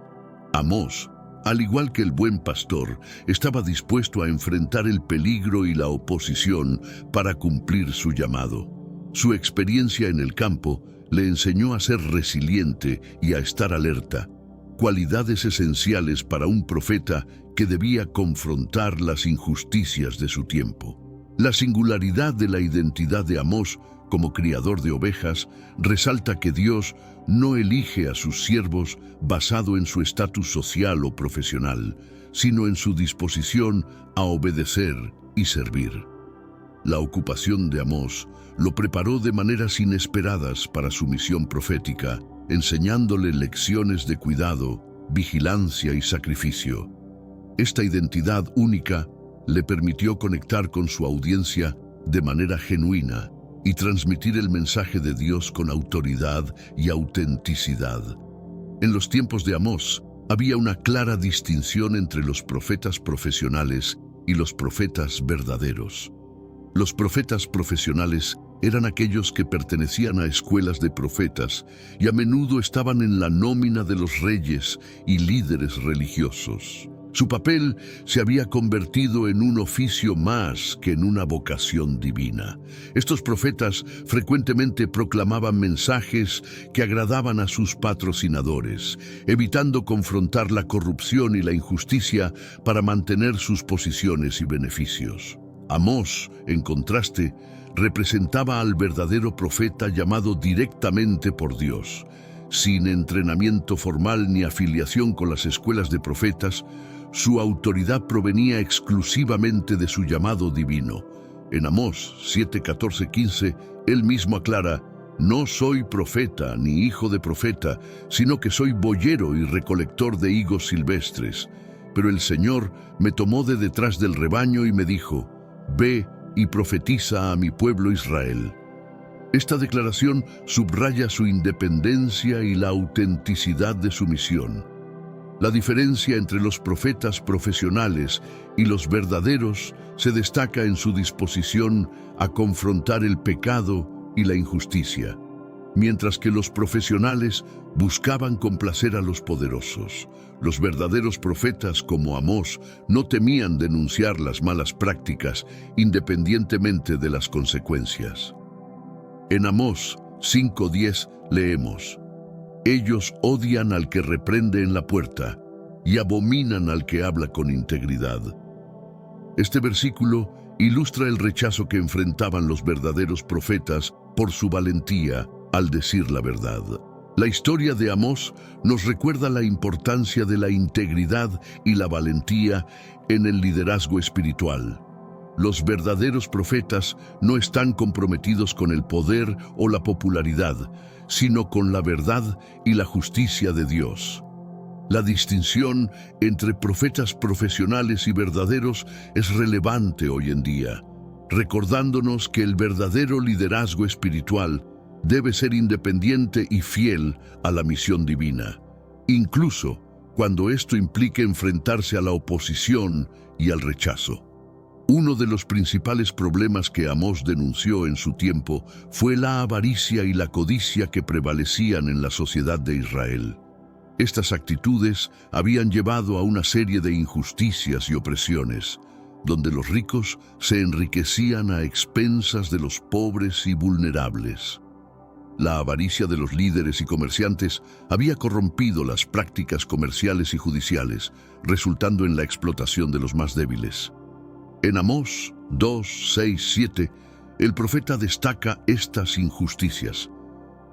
Amós, al igual que el buen pastor, estaba dispuesto a enfrentar el peligro y la oposición para cumplir su llamado. Su experiencia en el campo le enseñó a ser resiliente y a estar alerta. cualidades esenciales para un profeta que debía confrontar las injusticias de su tiempo. La singularidad de la identidad de Amós como criador de ovejas resalta que Dios no elige a sus siervos basado en su estatus social o profesional, sino en su disposición a obedecer y servir. La ocupación de Amós lo preparó de maneras inesperadas para su misión profética, enseñándole lecciones de cuidado, vigilancia y sacrificio. Esta identidad única le permitió conectar con su audiencia de manera genuina y transmitir el mensaje de Dios con autoridad y autenticidad. En los tiempos de Amós había una clara distinción entre los profetas profesionales y los profetas verdaderos. Los profetas profesionales eran aquellos que pertenecían a escuelas de profetas y a menudo estaban en la nómina de los reyes y líderes religiosos. Su papel se había convertido en un oficio más que en una vocación divina. Estos profetas frecuentemente proclamaban mensajes que agradaban a sus patrocinadores, evitando confrontar la corrupción y la injusticia para mantener sus posiciones y beneficios. Amós, en contraste, representaba al verdadero profeta llamado directamente por Dios. Sin entrenamiento formal ni afiliación con las escuelas de profetas, su autoridad provenía exclusivamente de su llamado divino. En Amós 7, 14, 15, él mismo aclara: «No soy profeta ni hijo de profeta, sino que soy boyero y recolector de higos silvestres. Pero el Señor me tomó de detrás del rebaño y me dijo: Ve y profetiza a mi pueblo Israel». Esta declaración subraya su independencia y la autenticidad de su misión. La diferencia entre los profetas profesionales y los verdaderos se destaca en su disposición a confrontar el pecado y la injusticia, mientras que los profesionales buscaban complacer a los poderosos. Los verdaderos profetas, como Amós, no temían denunciar las malas prácticas independientemente de las consecuencias. En Amós 5:10 leemos: «Ellos odian al que reprende en la puerta y abominan al que habla con integridad». Este versículo ilustra el rechazo que enfrentaban los verdaderos profetas por su valentía al decir la verdad. La historia de Amós nos recuerda la importancia de la integridad y la valentía en el liderazgo espiritual. Los verdaderos profetas no están comprometidos con el poder o la popularidad, sino con la verdad y la justicia de Dios. La distinción entre profetas profesionales y verdaderos es relevante hoy en día, recordándonos que el verdadero liderazgo espiritual debe ser independiente y fiel a la misión divina, incluso cuando esto implique enfrentarse a la oposición y al rechazo. Uno de los principales problemas que Amós denunció en su tiempo fue la avaricia y la codicia que prevalecían en la sociedad de Israel. Estas actitudes habían llevado a una serie de injusticias y opresiones, donde los ricos se enriquecían a expensas de los pobres y vulnerables. La avaricia de los líderes y comerciantes había corrompido las prácticas comerciales y judiciales, resultando en la explotación de los más débiles. En Amós 2, 6, 7, el profeta destaca estas injusticias.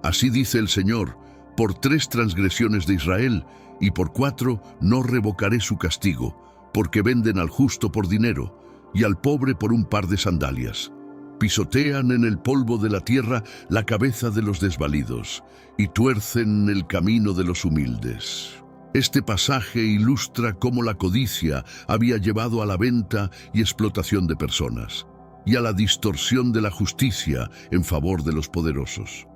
«Así dice el Señor: por 3 transgresiones de Israel y por 4 no revocaré su castigo, porque venden al justo por dinero y al pobre por un par de sandalias. Pisotean en el polvo de la tierra la cabeza de los desvalidos y tuercen el camino de los humildes». Este pasaje ilustra cómo la codicia había llevado a la venta y explotación de personas, y a la distorsión de la justicia en favor de los poderosos.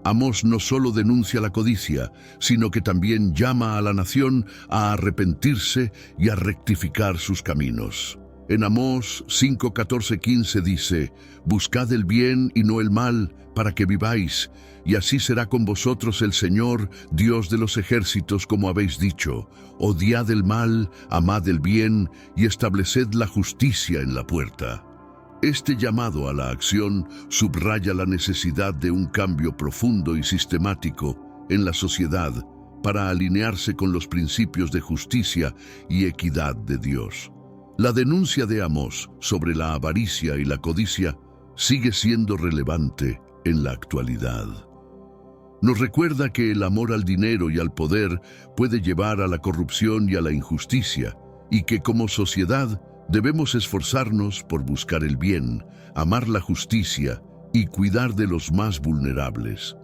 Amós no solo denuncia la codicia, sino que también llama a la nación a arrepentirse y a rectificar sus caminos. En Amós 5, 14, 15 dice: «Buscad el bien y no el mal, para que viváis, y así será con vosotros el Señor, Dios de los ejércitos, como habéis dicho. Odiad el mal, amad el bien, y estableced la justicia en la puerta». Este llamado a la acción subraya la necesidad de un cambio profundo y sistemático en la sociedad para alinearse con los principios de justicia y equidad de Dios. La denuncia de Amós sobre la avaricia y la codicia sigue siendo relevante en la actualidad. Nos recuerda que el amor al dinero y al poder puede llevar a la corrupción y a la injusticia, y que como sociedad debemos esforzarnos por buscar el bien, amar la justicia y cuidar de los más vulnerables.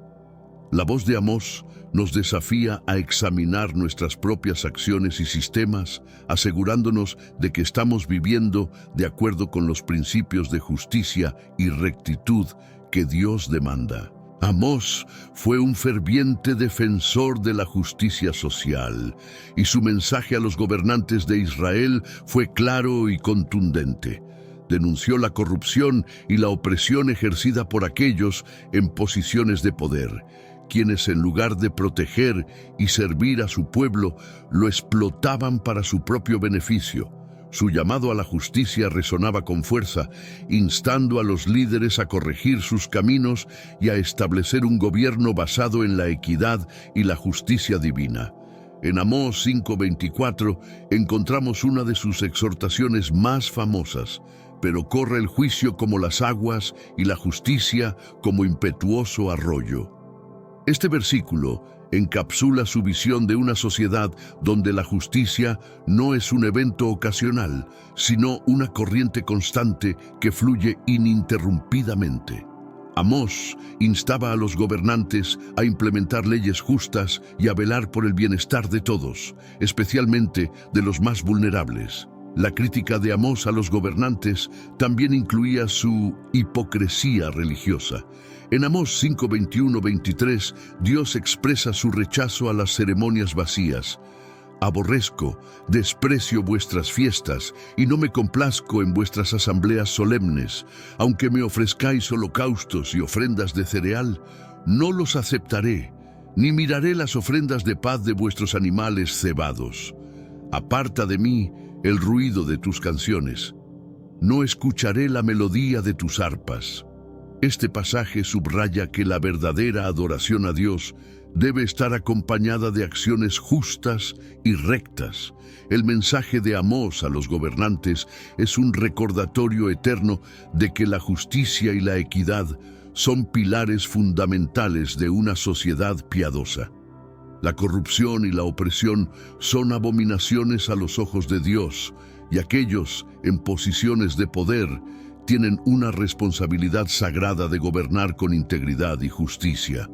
La voz de Amós nos desafía a examinar nuestras propias acciones y sistemas, asegurándonos de que estamos viviendo de acuerdo con los principios de justicia y rectitud que Dios demanda. Amós fue un ferviente defensor de la justicia social, y su mensaje a los gobernantes de Israel fue claro y contundente. Denunció la corrupción y la opresión ejercida por aquellos en posiciones de poder, quienes en lugar de proteger y servir a su pueblo, lo explotaban para su propio beneficio. Su llamado a la justicia resonaba con fuerza, instando a los líderes a corregir sus caminos y a establecer un gobierno basado en la equidad y la justicia divina. En Amós 5:24 encontramos una de sus exhortaciones más famosas: pero corre el juicio como las aguas y la justicia como impetuoso arroyo. Este versículo encapsula su visión de una sociedad donde la justicia no es un evento ocasional, sino una corriente constante que fluye ininterrumpidamente. Amós instaba a los gobernantes a implementar leyes justas y a velar por el bienestar de todos, especialmente de los más vulnerables. La crítica de Amós a los gobernantes también incluía su hipocresía religiosa. En Amós 5:21-23, Dios expresa su rechazo a las ceremonias vacías. Aborrezco, desprecio vuestras fiestas, y no me complazco en vuestras asambleas solemnes. Aunque me ofrezcáis holocaustos y ofrendas de cereal, no los aceptaré, ni miraré las ofrendas de paz de vuestros animales cebados. Aparta de mí el ruido de tus canciones. No escucharé la melodía de tus arpas. Este pasaje subraya que la verdadera adoración a Dios debe estar acompañada de acciones justas y rectas. El mensaje de Amós a los gobernantes es un recordatorio eterno de que la justicia y la equidad son pilares fundamentales de una sociedad piadosa. La corrupción y la opresión son abominaciones a los ojos de Dios, y aquellos en posiciones de poder tienen una responsabilidad sagrada de gobernar con integridad y justicia.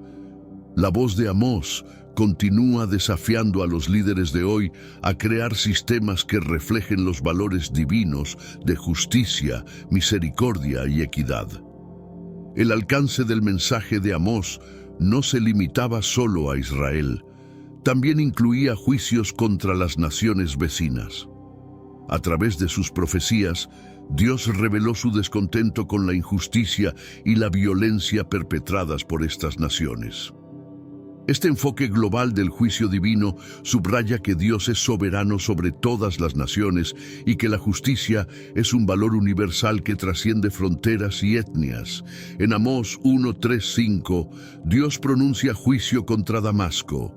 La voz de Amós continúa desafiando a los líderes de hoy a crear sistemas que reflejen los valores divinos de justicia, misericordia y equidad. El alcance del mensaje de Amós no se limitaba solo a Israel, también incluía juicios contra las naciones vecinas. A través de sus profecías, Dios reveló su descontento con la injusticia y la violencia perpetradas por estas naciones. Este enfoque global del juicio divino subraya que Dios es soberano sobre todas las naciones y que la justicia es un valor universal que trasciende fronteras y etnias. En Amós 1:3-5, Dios pronuncia juicio contra Damasco.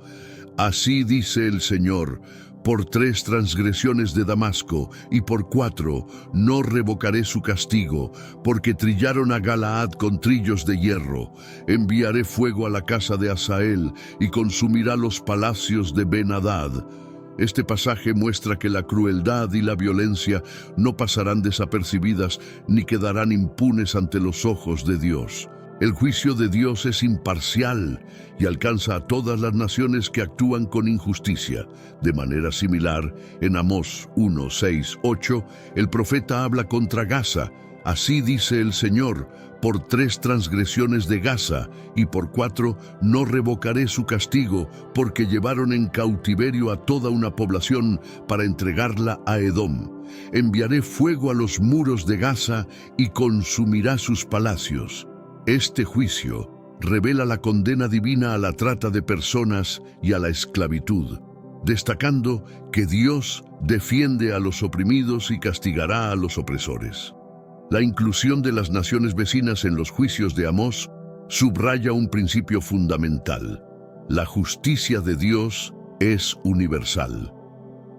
Así dice el Señor: por 3 transgresiones de Damasco y por 4 no revocaré su castigo, porque trillaron a Galaad con trillos de hierro. Enviaré fuego a la casa de Hazael y consumirá los palacios de Ben-Hadad. Este pasaje muestra que la crueldad y la violencia no pasarán desapercibidas ni quedarán impunes ante los ojos de Dios. El juicio de Dios es imparcial y alcanza a todas las naciones que actúan con injusticia. De manera similar, en Amós 1:6-8, el profeta habla contra Gaza. Así dice el Señor: por 3 transgresiones de Gaza y por 4 no revocaré su castigo, porque llevaron en cautiverio a toda una población para entregarla a Edom. Enviaré fuego a los muros de Gaza y consumirá sus palacios. Este juicio revela la condena divina a la trata de personas y a la esclavitud, destacando que Dios defiende a los oprimidos y castigará a los opresores. La inclusión de las naciones vecinas en los juicios de Amós subraya un principio fundamental. La justicia de Dios es universal.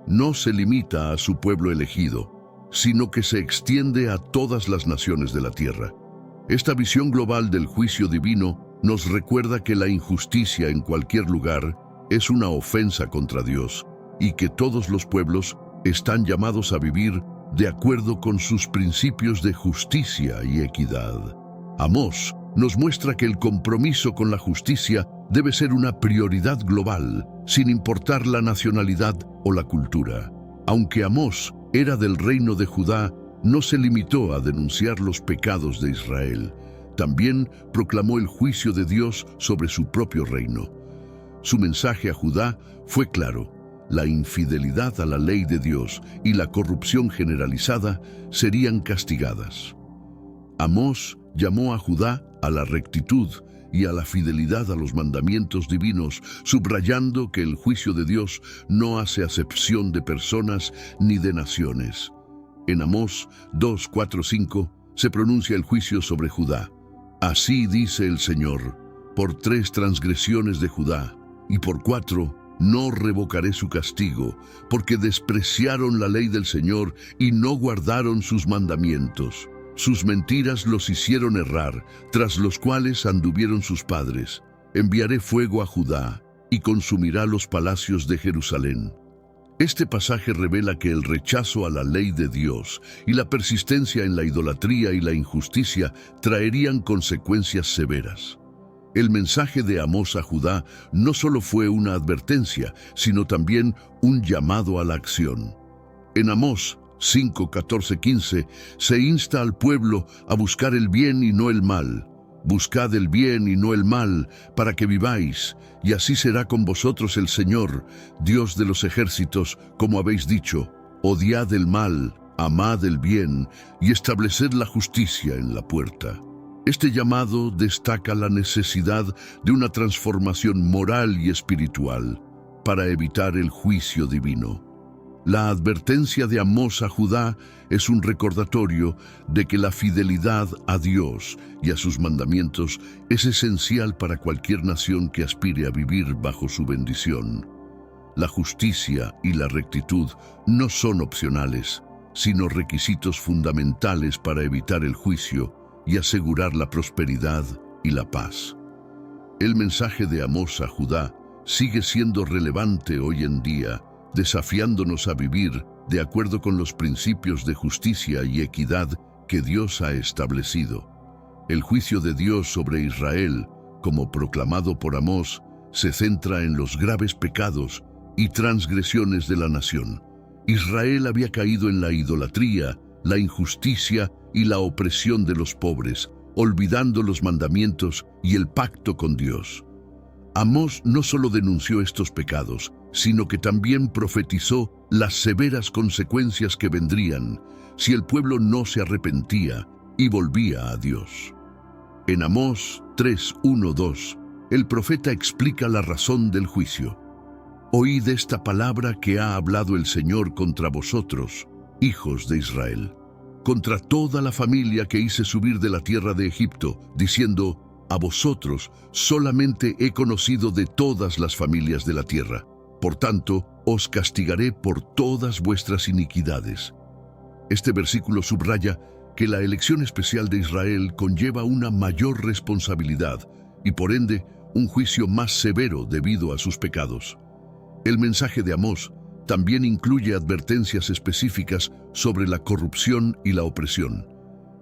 No se limita a su pueblo elegido, sino que se extiende a todas las naciones de la tierra. Esta visión global del juicio divino nos recuerda que la injusticia en cualquier lugar es una ofensa contra Dios y que todos los pueblos están llamados a vivir de acuerdo con sus principios de justicia y equidad. Amós nos muestra que el compromiso con la justicia debe ser una prioridad global, sin importar la nacionalidad o la cultura. Aunque Amós era del reino de Judá, no se limitó a denunciar los pecados de Israel. También proclamó el juicio de Dios sobre su propio reino. Su mensaje a Judá fue claro: la infidelidad a la ley de Dios y la corrupción generalizada serían castigadas. Amós llamó a Judá a la rectitud y a la fidelidad a los mandamientos divinos, subrayando que el juicio de Dios no hace acepción de personas ni de naciones. En Amós 2, 4, 5 se pronuncia el juicio sobre Judá. Así dice el Señor: por 3 transgresiones de Judá, y por 4 no revocaré su castigo, porque despreciaron la ley del Señor y no guardaron sus mandamientos. Sus mentiras los hicieron errar, tras los cuales anduvieron sus padres. Enviaré fuego a Judá y consumirá los palacios de Jerusalén. Este pasaje revela que el rechazo a la ley de Dios y la persistencia en la idolatría y la injusticia traerían consecuencias severas. El mensaje de Amós a Judá no solo fue una advertencia, sino también un llamado a la acción. En Amós 5, 14, 15 se insta al pueblo a buscar el bien y no el mal. Buscad el bien y no el mal, para que viváis, y así será con vosotros el Señor, Dios de los ejércitos, como habéis dicho. Odiad el mal, amad el bien, y estableced la justicia en la puerta. Este llamado destaca la necesidad de una transformación moral y espiritual para evitar el juicio divino. La advertencia de Amós a Judá es un recordatorio de que la fidelidad a Dios y a sus mandamientos es esencial para cualquier nación que aspire a vivir bajo su bendición. La justicia y la rectitud no son opcionales, sino requisitos fundamentales para evitar el juicio y asegurar la prosperidad y la paz. El mensaje de Amós a Judá sigue siendo relevante hoy en día, desafiándonos a vivir de acuerdo con los principios de justicia y equidad que Dios ha establecido. El juicio de Dios sobre Israel, como proclamado por Amós, se centra en los graves pecados y transgresiones de la nación. Israel había caído en la idolatría, la injusticia y la opresión de los pobres, olvidando los mandamientos y el pacto con Dios. Amós no solo denunció estos pecados, sino que también profetizó las severas consecuencias que vendrían si el pueblo no se arrepentía y volvía a Dios. En Amós 3, 1, 2, el profeta explica la razón del juicio. Oíd esta palabra que ha hablado el Señor contra vosotros, hijos de Israel, contra toda la familia que hice subir de la tierra de Egipto, diciendo: a vosotros solamente he conocido de todas las familias de la tierra. Por tanto, os castigaré por todas vuestras iniquidades. Este versículo subraya que la elección especial de Israel conlleva una mayor responsabilidad y, por ende, un juicio más severo debido a sus pecados. El mensaje de Amós también incluye advertencias específicas sobre la corrupción y la opresión.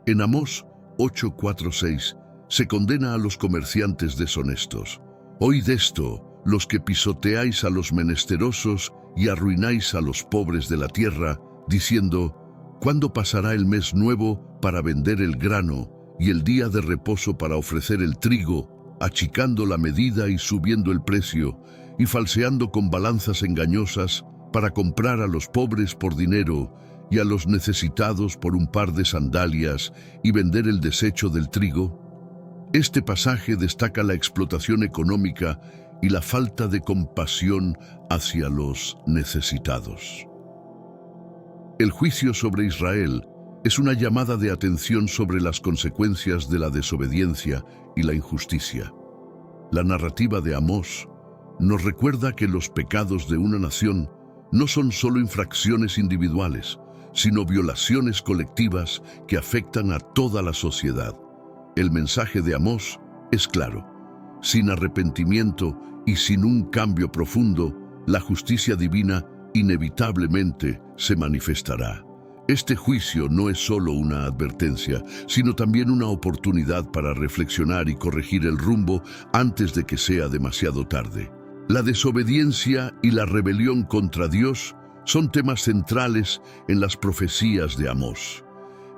En Amós 8, 4, 6 se condena a los comerciantes deshonestos. Oíd esto, los que pisoteáis a los menesterosos y arruináis a los pobres de la tierra, diciendo: ¿cuándo pasará el mes nuevo para vender el grano y el día de reposo para ofrecer el trigo, achicando la medida y subiendo el precio, y falseando con balanzas engañosas para comprar a los pobres por dinero y a los necesitados por un par de sandalias y vender el desecho del trigo? Este pasaje destaca la explotación económica y la falta de compasión hacia los necesitados. El juicio sobre Israel es una llamada de atención sobre las consecuencias de la desobediencia y la injusticia. La narrativa de Amós nos recuerda que los pecados de una nación no son solo infracciones individuales, sino violaciones colectivas que afectan a toda la sociedad. El mensaje de Amós es claro: sin arrepentimiento y sin un cambio profundo, la justicia divina inevitablemente se manifestará. Este juicio no es solo una advertencia, sino también una oportunidad para reflexionar y corregir el rumbo antes de que sea demasiado tarde. La desobediencia y la rebelión contra Dios son temas centrales en las profecías de Amós.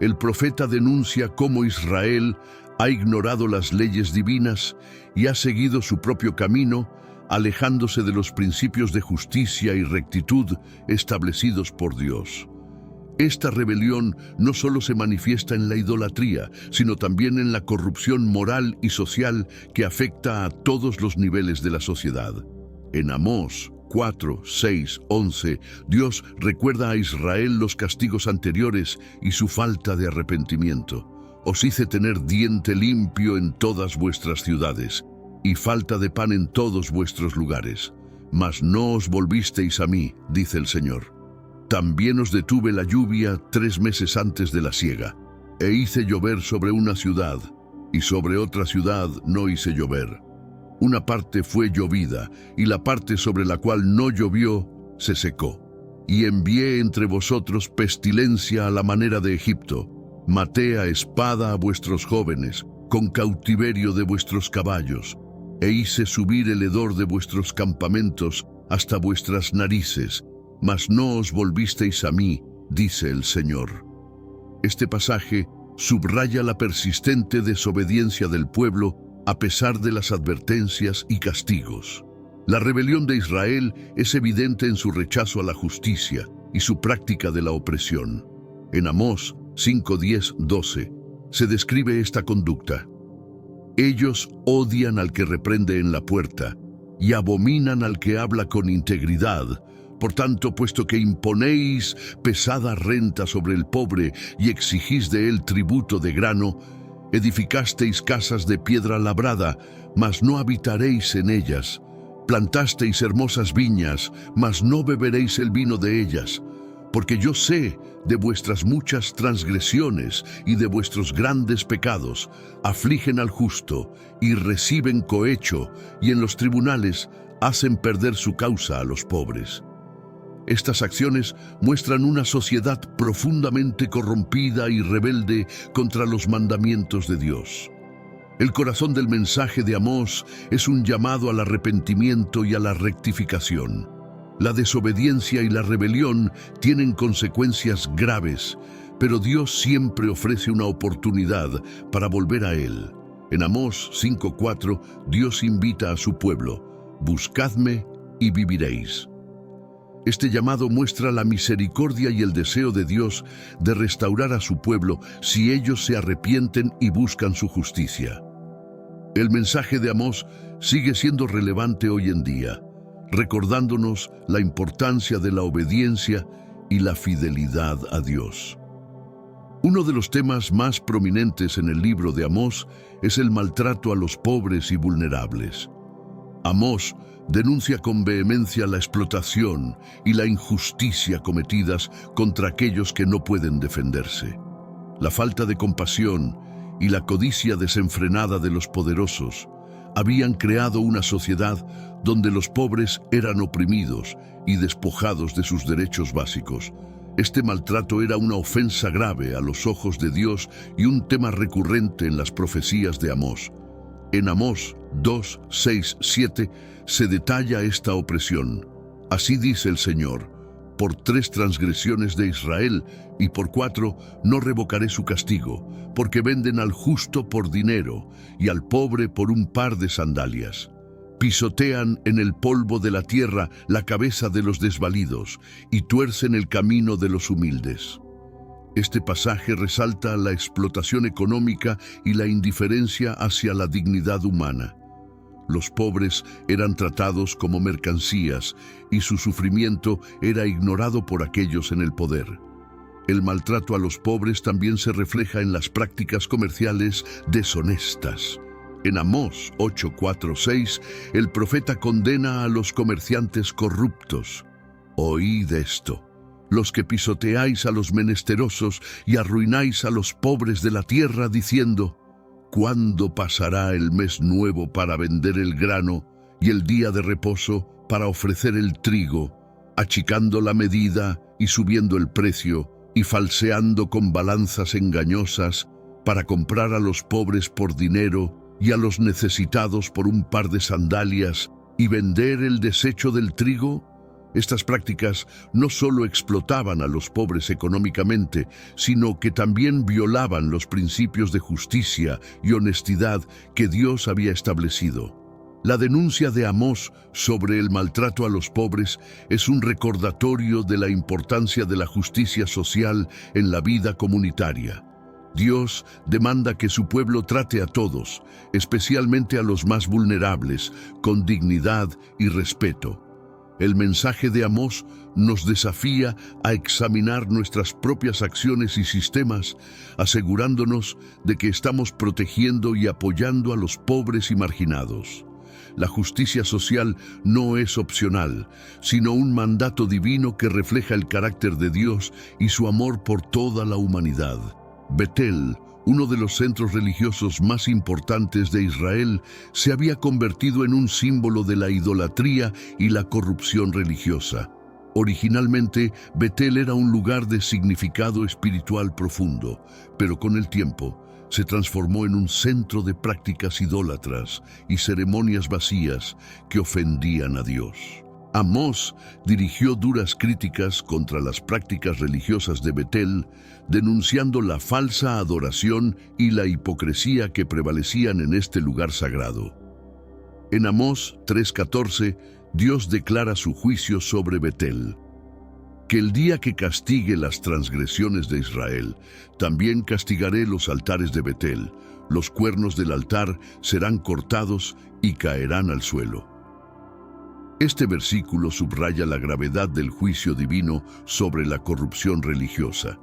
El profeta denuncia cómo Israel ha ignorado las leyes divinas y ha seguido su propio camino, alejándose de los principios de justicia y rectitud establecidos por Dios. Esta rebelión no solo se manifiesta en la idolatría, sino también en la corrupción moral y social que afecta a todos los niveles de la sociedad. En Amós 4, 6, 11, Dios recuerda a Israel los castigos anteriores y su falta de arrepentimiento. Os hice tener diente limpio en todas vuestras ciudades, y falta de pan en todos vuestros lugares. Mas no os volvisteis a mí, dice el Señor. También os detuve la lluvia 3 meses antes de la siega, e hice llover sobre una ciudad, y sobre otra ciudad no hice llover. Una parte fue llovida, y la parte sobre la cual no llovió se secó. Y envié entre vosotros pestilencia a la manera de Egipto. Maté a espada a vuestros jóvenes, con cautiverio de vuestros caballos, e hice subir el hedor de vuestros campamentos hasta vuestras narices, mas no os volvisteis a mí, dice el Señor. Este pasaje subraya la persistente desobediencia del pueblo a pesar de las advertencias y castigos. La rebelión de Israel es evidente en su rechazo a la justicia y su práctica de la opresión. En Amós 5, 10, 12 se describe esta conducta. Ellos odian al que reprende en la puerta y abominan al que habla con integridad. Por tanto, puesto que imponéis pesada renta sobre el pobre y exigís de él tributo de grano, edificasteis casas de piedra labrada, mas no habitaréis en ellas. Plantasteis hermosas viñas, mas no beberéis el vino de ellas. Porque yo sé de vuestras muchas transgresiones y de vuestros grandes pecados. Afligen al justo y reciben cohecho, y en los tribunales hacen perder su causa a los pobres. Estas acciones muestran una sociedad profundamente corrompida y rebelde contra los mandamientos de Dios. El corazón del mensaje de Amós es un llamado al arrepentimiento y a la rectificación. La desobediencia y la rebelión tienen consecuencias graves, pero Dios siempre ofrece una oportunidad para volver a Él. En Amós 5:4, Dios invita a su pueblo: buscadme y viviréis. Este llamado muestra la misericordia y el deseo de Dios de restaurar a su pueblo si ellos se arrepienten y buscan su justicia. El mensaje de Amós sigue siendo relevante hoy en día, recordándonos la importancia de la obediencia y la fidelidad a Dios. Uno de los temas más prominentes en el libro de Amós es el maltrato a los pobres y vulnerables. Amós denuncia con vehemencia la explotación y la injusticia cometidas contra aquellos que no pueden defenderse. La falta de compasión y la codicia desenfrenada de los poderosos habían creado una sociedad donde los pobres eran oprimidos y despojados de sus derechos básicos. Este maltrato era una ofensa grave a los ojos de Dios y un tema recurrente en las profecías de Amós. En Amós 2, 6, 7 se detalla esta opresión. Así dice el Señor: por 3 transgresiones de Israel y por 4 no revocaré su castigo, porque venden al justo por dinero y al pobre por un par de sandalias. Pisotean en el polvo de la tierra la cabeza de los desvalidos y tuercen el camino de los humildes. Este pasaje resalta la explotación económica y la indiferencia hacia la dignidad humana. Los pobres eran tratados como mercancías y su sufrimiento era ignorado por aquellos en el poder. El maltrato a los pobres también se refleja en las prácticas comerciales deshonestas. En Amós 8:4-6, el profeta condena a los comerciantes corruptos. Oíd esto, los que pisoteáis a los menesterosos y arruináis a los pobres de la tierra, diciendo: ¿cuándo pasará el mes nuevo para vender el grano y el día de reposo para ofrecer el trigo, achicando la medida y subiendo el precio, y falseando con balanzas engañosas para comprar a los pobres por dinero y a los necesitados por un par de sandalias, y vender el desecho del trigo? Estas prácticas no solo explotaban a los pobres económicamente, sino que también violaban los principios de justicia y honestidad que Dios había establecido. La denuncia de Amós sobre el maltrato a los pobres es un recordatorio de la importancia de la justicia social en la vida comunitaria. Dios demanda que su pueblo trate a todos, especialmente a los más vulnerables, con dignidad y respeto. El mensaje de Amós nos desafía a examinar nuestras propias acciones y sistemas, asegurándonos de que estamos protegiendo y apoyando a los pobres y marginados. La justicia social no es opcional, sino un mandato divino que refleja el carácter de Dios y su amor por toda la humanidad. Betel, uno de los centros religiosos más importantes de Israel, se había convertido en un símbolo de la idolatría y la corrupción religiosa. Originalmente, Betel era un lugar de significado espiritual profundo, pero con el tiempo se transformó en un centro de prácticas idólatras y ceremonias vacías que ofendían a Dios. Amós dirigió duras críticas contra las prácticas religiosas de Betel, denunciando la falsa adoración y la hipocresía que prevalecían en este lugar sagrado. En Amós 3:14, Dios declara su juicio sobre Betel: que el día que castigue las transgresiones de Israel, también castigaré los altares de Betel, los cuernos del altar serán cortados y caerán al suelo. Este versículo subraya la gravedad del juicio divino sobre la corrupción religiosa.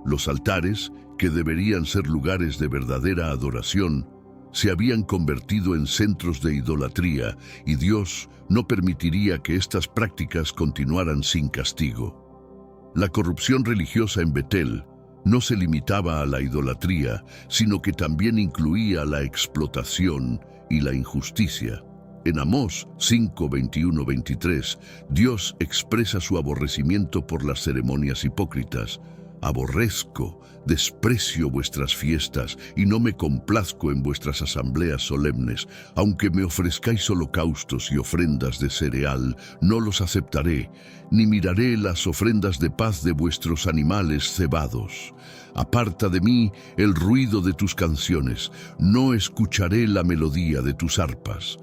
Los altares, que deberían ser lugares de verdadera adoración, se habían convertido en centros de idolatría, y Dios no permitiría que estas prácticas continuaran sin castigo. La corrupción religiosa en Betel no se limitaba a la idolatría, sino que también incluía la explotación y la injusticia. En Amós 5:21-23, Dios expresa su aborrecimiento por las ceremonias hipócritas. Aborrezco, desprecio vuestras fiestas y no me complazco en vuestras asambleas solemnes. Aunque me ofrezcáis holocaustos y ofrendas de cereal, no los aceptaré, ni miraré las ofrendas de paz de vuestros animales cebados. Aparta de mí el ruido de tus canciones, no escucharé la melodía de tus arpas.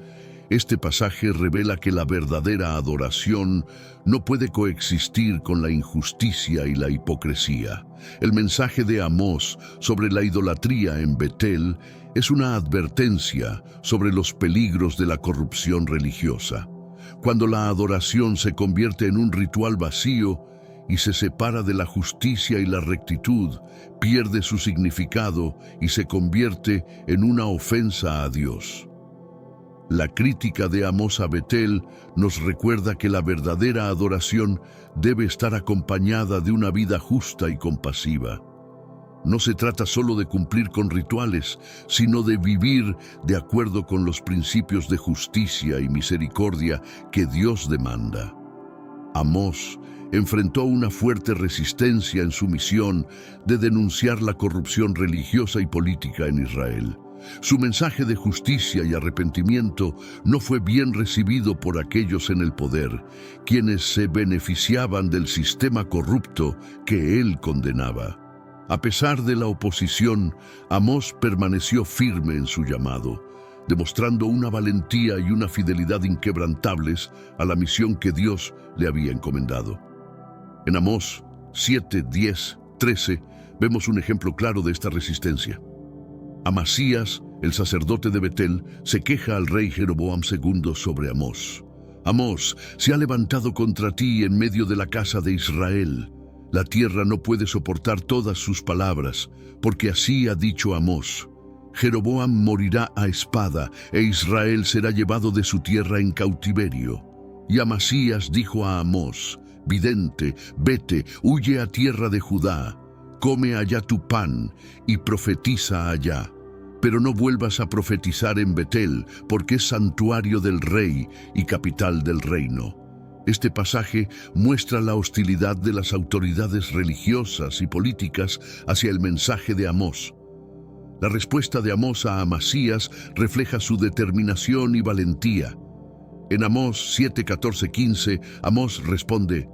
Este pasaje revela que la verdadera adoración no puede coexistir con la injusticia y la hipocresía. El mensaje de Amós sobre la idolatría en Betel es una advertencia sobre los peligros de la corrupción religiosa. Cuando la adoración se convierte en un ritual vacío y se separa de la justicia y la rectitud, pierde su significado y se convierte en una ofensa a Dios. La crítica de Amós a Betel nos recuerda que la verdadera adoración debe estar acompañada de una vida justa y compasiva. No se trata solo de cumplir con rituales, sino de vivir de acuerdo con los principios de justicia y misericordia que Dios demanda. Amós enfrentó una fuerte resistencia en su misión de denunciar la corrupción religiosa y política en Israel. Su mensaje de justicia y arrepentimiento no fue bien recibido por aquellos en el poder, quienes se beneficiaban del sistema corrupto que él condenaba. A pesar de la oposición, Amós permaneció firme en su llamado, demostrando una valentía y una fidelidad inquebrantables a la misión que Dios le había encomendado. En Amós 7, 10, 13 vemos un ejemplo claro de esta resistencia. Amasías, el sacerdote de Betel, se queja al rey Jeroboam II sobre Amós. Amós se ha levantado contra ti en medio de la casa de Israel. La tierra no puede soportar todas sus palabras, porque así ha dicho Amós: Jeroboam morirá a espada, e Israel será llevado de su tierra en cautiverio. Y Amasías dijo a Amós, vidente, vete, huye a tierra de Judá, come allá tu pan, y profetiza allá. Pero no vuelvas a profetizar en Betel, porque es santuario del rey y capital del reino. Este pasaje muestra la hostilidad de las autoridades religiosas y políticas hacia el mensaje de Amós. La respuesta de Amós a Amasías refleja su determinación y valentía. En Amós 7, 14, 15, Amós responde,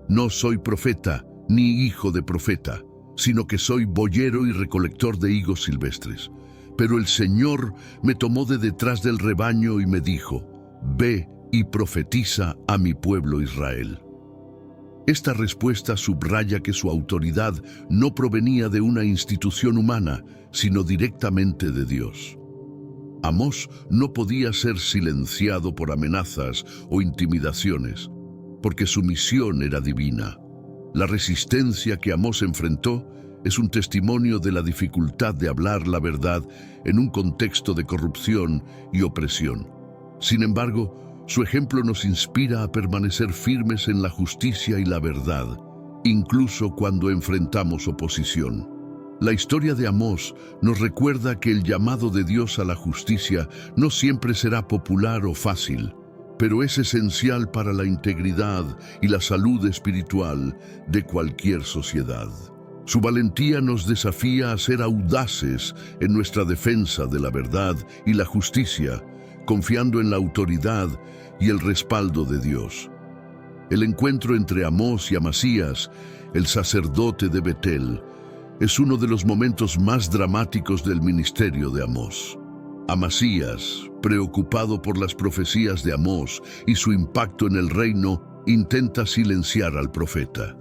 «No soy profeta, ni hijo de profeta, sino que soy boyero y recolector de higos silvestres. Pero el Señor me tomó de detrás del rebaño y me dijo, ve y profetiza a mi pueblo Israel». Esta respuesta subraya que su autoridad no provenía de una institución humana, sino directamente de Dios. Amós no podía ser silenciado por amenazas o intimidaciones, porque su misión era divina. La resistencia que Amós enfrentó es un testimonio de la dificultad de hablar la verdad en un contexto de corrupción y opresión. Sin embargo, su ejemplo nos inspira a permanecer firmes en la justicia y la verdad, incluso cuando enfrentamos oposición. La historia de Amós nos recuerda que el llamado de Dios a la justicia no siempre será popular o fácil, pero es esencial para la integridad y la salud espiritual de cualquier sociedad. Su valentía nos desafía a ser audaces en nuestra defensa de la verdad y la justicia, confiando en la autoridad y el respaldo de Dios. El encuentro entre Amós y Amasías, el sacerdote de Betel, es uno de los momentos más dramáticos del ministerio de Amós. Amasías, preocupado por las profecías de Amós y su impacto en el reino, intenta silenciar al profeta.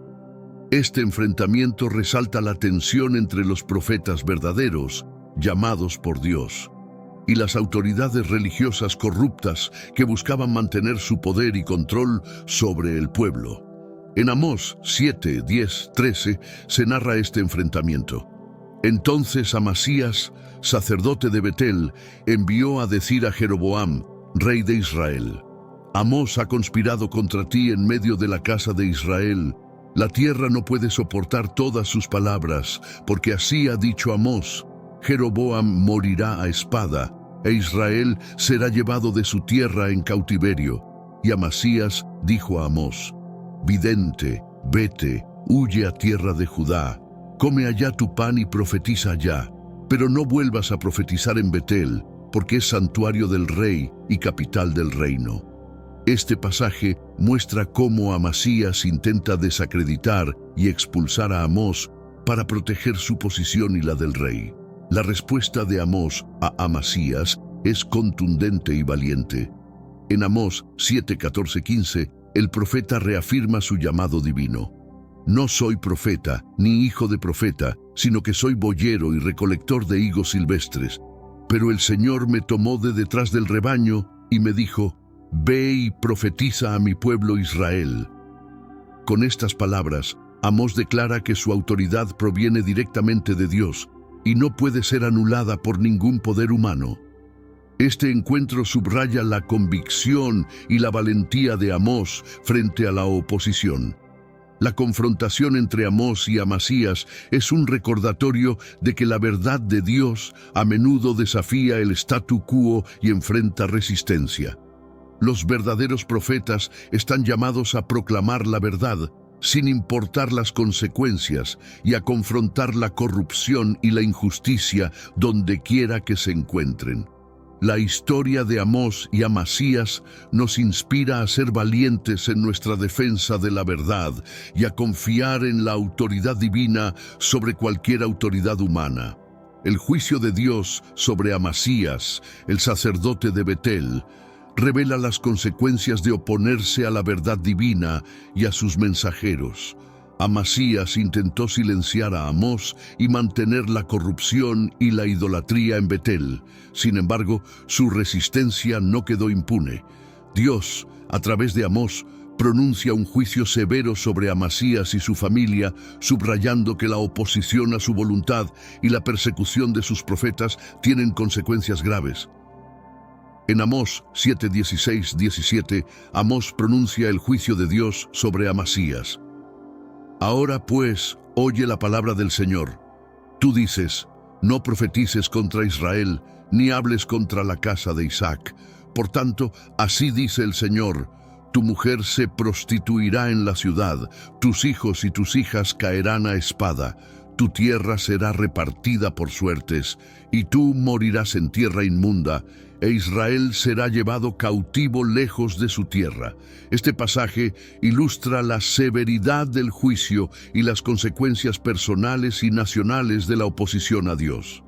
Este enfrentamiento resalta la tensión entre los profetas verdaderos, llamados por Dios, y las autoridades religiosas corruptas que buscaban mantener su poder y control sobre el pueblo. En Amós 7, 10, 13 se narra este enfrentamiento. Entonces Amasías, sacerdote de Betel, envió a decir a Jeroboam, rey de Israel, Amós ha conspirado contra ti en medio de la casa de Israel. La tierra no puede soportar todas sus palabras, porque así ha dicho Amós, Jeroboam morirá a espada, e Israel será llevado de su tierra en cautiverio. Y Amasías dijo a Amós, vidente, vete, huye a tierra de Judá, come allá tu pan y profetiza allá, pero no vuelvas a profetizar en Betel, porque es santuario del rey y capital del reino. Este pasaje muestra cómo Amasías intenta desacreditar y expulsar a Amós para proteger su posición y la del rey. La respuesta de Amós a Amasías es contundente y valiente. En Amós 7, 14, 15, el profeta reafirma su llamado divino. No soy profeta, ni hijo de profeta, sino que soy boyero y recolector de higos silvestres. Pero el Señor me tomó de detrás del rebaño y me dijo, ve y profetiza a mi pueblo Israel. Con estas palabras, Amós declara que su autoridad proviene directamente de Dios y no puede ser anulada por ningún poder humano. Este encuentro subraya la convicción y la valentía de Amós frente a la oposición. La confrontación entre Amós y Amasías es un recordatorio de que la verdad de Dios a menudo desafía el statu quo y enfrenta resistencia. Los verdaderos profetas están llamados a proclamar la verdad, sin importar las consecuencias, y a confrontar la corrupción y la injusticia donde quiera que se encuentren. La historia de Amós y Amasías nos inspira a ser valientes en nuestra defensa de la verdad y a confiar en la autoridad divina sobre cualquier autoridad humana. El juicio de Dios sobre Amasías, el sacerdote de Betel, revela las consecuencias de oponerse a la verdad divina y a sus mensajeros. Amasías intentó silenciar a Amós y mantener la corrupción y la idolatría en Betel. Sin embargo, su resistencia no quedó impune. Dios, a través de Amós, pronuncia un juicio severo sobre Amasías y su familia, subrayando que la oposición a su voluntad y la persecución de sus profetas tienen consecuencias graves. En Amós 7, 16, 17, Amós pronuncia el juicio de Dios sobre Amasías. Ahora pues, oye la palabra del Señor. Tú dices, no profetices contra Israel, ni hables contra la casa de Isaac. Por tanto, así dice el Señor, tu mujer se prostituirá en la ciudad, tus hijos y tus hijas caerán a espada, tu tierra será repartida por suertes, y tú morirás en tierra inmunda, e Israel será llevado cautivo lejos de su tierra. Este pasaje ilustra la severidad del juicio y las consecuencias personales y nacionales de la oposición a Dios.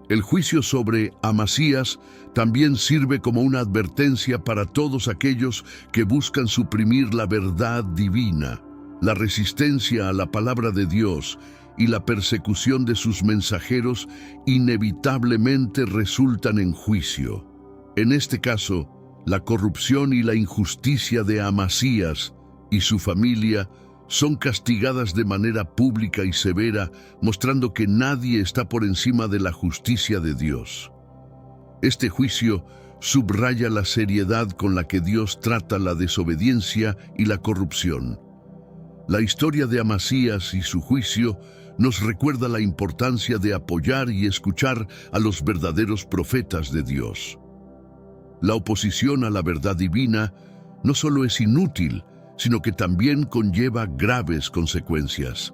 El juicio sobre Amasías también sirve como una advertencia para todos aquellos que buscan suprimir la verdad divina. La resistencia a la palabra de Dios y la persecución de sus mensajeros inevitablemente resultan en juicio. En este caso, la corrupción y la injusticia de Amasías y su familia son castigadas de manera pública y severa, mostrando que nadie está por encima de la justicia de Dios. Este juicio subraya la seriedad con la que Dios trata la desobediencia y la corrupción. La historia de Amasías y su juicio nos recuerda la importancia de apoyar y escuchar a los verdaderos profetas de Dios. La oposición a la verdad divina no solo es inútil, sino que también conlleva graves consecuencias.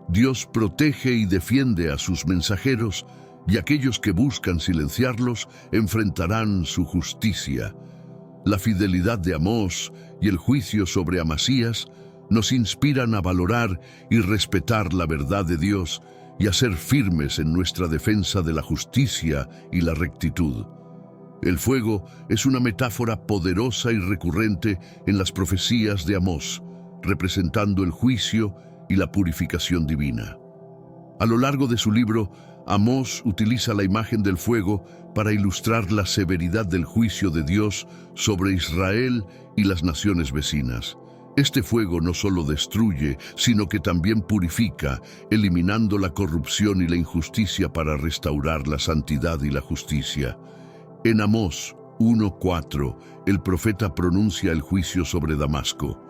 Dios protege y defiende a sus mensajeros, y aquellos que buscan silenciarlos enfrentarán su justicia. La fidelidad de Amós y el juicio sobre Amasías nos inspiran a valorar y respetar la verdad de Dios y a ser firmes en nuestra defensa de la justicia y la rectitud. El fuego es una metáfora poderosa y recurrente en las profecías de Amós, representando el juicio y la purificación divina. A lo largo de su libro, Amós utiliza la imagen del fuego para ilustrar la severidad del juicio de Dios sobre Israel y las naciones vecinas. Este fuego no solo destruye, sino que también purifica, eliminando la corrupción y la injusticia para restaurar la santidad y la justicia. En Amós 1:4, el profeta pronuncia el juicio sobre Damasco.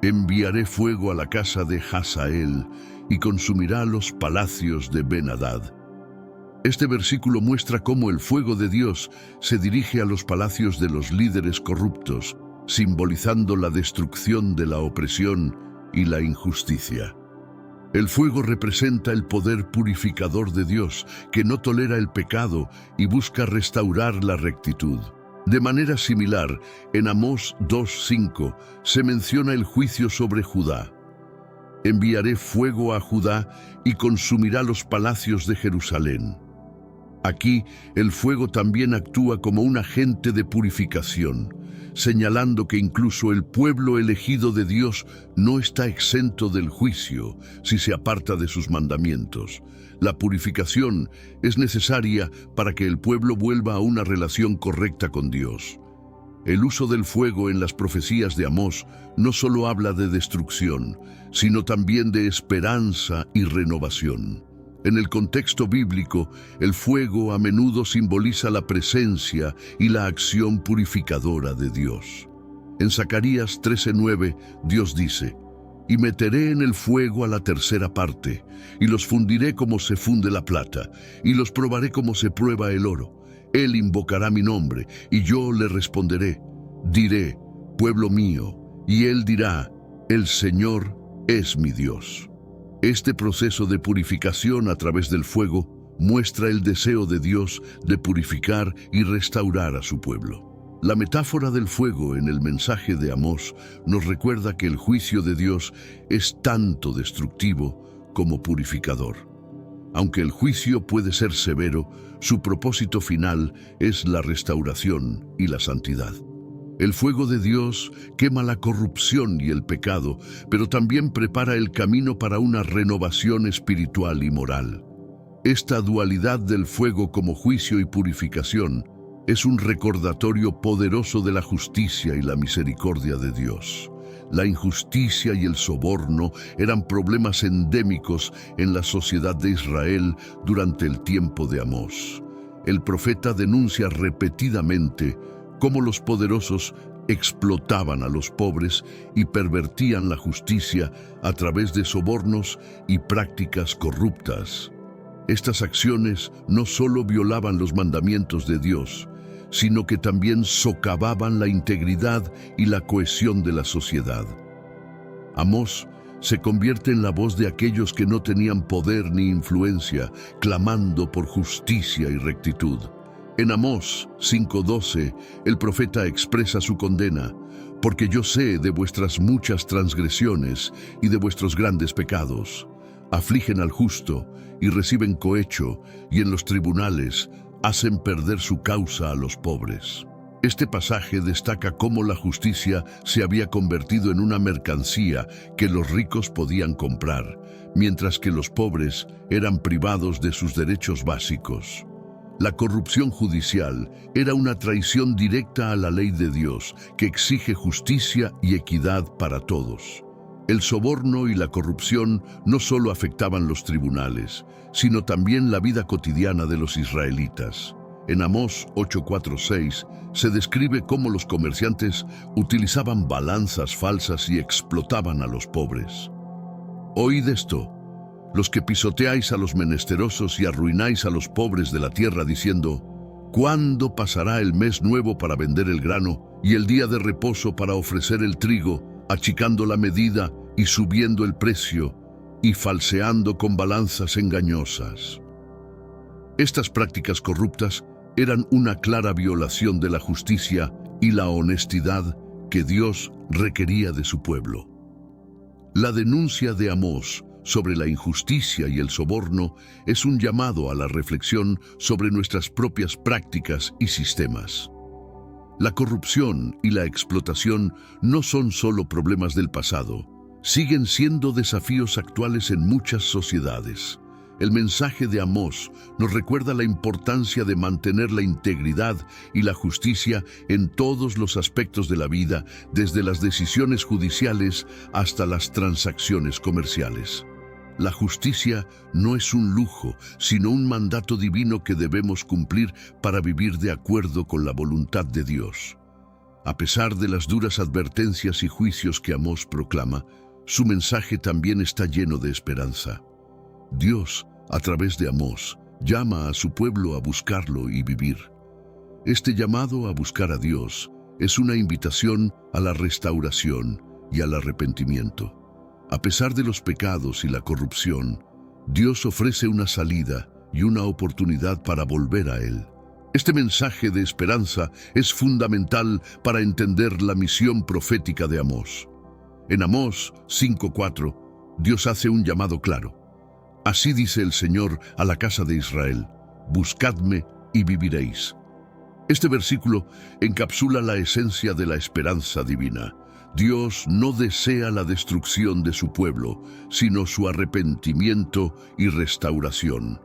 Enviaré fuego a la casa de Hazael y consumirá los palacios de Ben-Hadad. Este versículo muestra cómo el fuego de Dios se dirige a los palacios de los líderes corruptos, simbolizando la destrucción de la opresión y la injusticia. El fuego representa el poder purificador de Dios, que no tolera el pecado y busca restaurar la rectitud. De manera similar, en Amós 2:5 se menciona el juicio sobre Judá. Enviaré fuego a Judá y consumirá los palacios de Jerusalén. Aquí, el fuego también actúa como un agente de purificación, señalando que incluso el pueblo elegido de Dios no está exento del juicio si se aparta de sus mandamientos. La purificación es necesaria para que el pueblo vuelva a una relación correcta con Dios. El uso del fuego en las profecías de Amós no solo habla de destrucción, sino también de esperanza y renovación. En el contexto bíblico, el fuego a menudo simboliza la presencia y la acción purificadora de Dios. En Zacarías 13:9, Dios dice, «Y meteré en el fuego a la tercera parte, y los fundiré como se funde la plata, y los probaré como se prueba el oro. Él invocará mi nombre, y yo le responderé. Diré, pueblo mío, y él dirá, el Señor es mi Dios». Este proceso de purificación a través del fuego muestra el deseo de Dios de purificar y restaurar a su pueblo. La metáfora del fuego en el mensaje de Amós nos recuerda que el juicio de Dios es tanto destructivo como purificador. Aunque el juicio puede ser severo, su propósito final es la restauración y la santidad. El fuego de Dios quema la corrupción y el pecado, pero también prepara el camino para una renovación espiritual y moral. Esta dualidad del fuego como juicio y purificación es un recordatorio poderoso de la justicia y la misericordia de Dios. La injusticia y el soborno eran problemas endémicos en la sociedad de Israel durante el tiempo de Amós. El profeta denuncia repetidamente cómo los poderosos explotaban a los pobres y pervertían la justicia a través de sobornos y prácticas corruptas. Estas acciones no solo violaban los mandamientos de Dios, sino que también socavaban la integridad y la cohesión de la sociedad. Amós se convierte en la voz de aquellos que no tenían poder ni influencia, clamando por justicia y rectitud. En Amós 5:12, el profeta expresa su condena: «Porque yo sé de vuestras muchas transgresiones y de vuestros grandes pecados. Afligen al justo y reciben cohecho, y en los tribunales hacen perder su causa a los pobres». Este pasaje destaca cómo la justicia se había convertido en una mercancía que los ricos podían comprar, mientras que los pobres eran privados de sus derechos básicos. La corrupción judicial era una traición directa a la ley de Dios, que exige justicia y equidad para todos. El soborno y la corrupción no solo afectaban los tribunales, sino también la vida cotidiana de los israelitas. En Amós 8:4-6 se describe cómo los comerciantes utilizaban balanzas falsas y explotaban a los pobres. «Oíd esto, los que pisoteáis a los menesterosos y arruináis a los pobres de la tierra, diciendo: ¿cuándo pasará el mes nuevo para vender el grano y el día de reposo para ofrecer el trigo, achicando la medida y subiendo el precio y falseando con balanzas engañosas?» Estas prácticas corruptas eran una clara violación de la justicia y la honestidad que Dios requería de su pueblo. La denuncia de Amós sobre la injusticia y el soborno es un llamado a la reflexión sobre nuestras propias prácticas y sistemas. La corrupción y la explotación no son solo problemas del pasado, siguen siendo desafíos actuales en muchas sociedades. El mensaje de Amós nos recuerda la importancia de mantener la integridad y la justicia en todos los aspectos de la vida, desde las decisiones judiciales hasta las transacciones comerciales. La justicia no es un lujo, sino un mandato divino que debemos cumplir para vivir de acuerdo con la voluntad de Dios. A pesar de las duras advertencias y juicios que Amós proclama, su mensaje también está lleno de esperanza. Dios, a través de Amós, llama a su pueblo a buscarlo y vivir. Este llamado a buscar a Dios es una invitación a la restauración y al arrepentimiento. A pesar de los pecados y la corrupción, Dios ofrece una salida y una oportunidad para volver a Él. Este mensaje de esperanza es fundamental para entender la misión profética de Amós. En Amós 5:4, Dios hace un llamado claro. «Así dice el Señor a la casa de Israel: buscadme y viviréis». Este versículo encapsula la esencia de la esperanza divina. Dios no desea la destrucción de su pueblo, sino su arrepentimiento y restauración.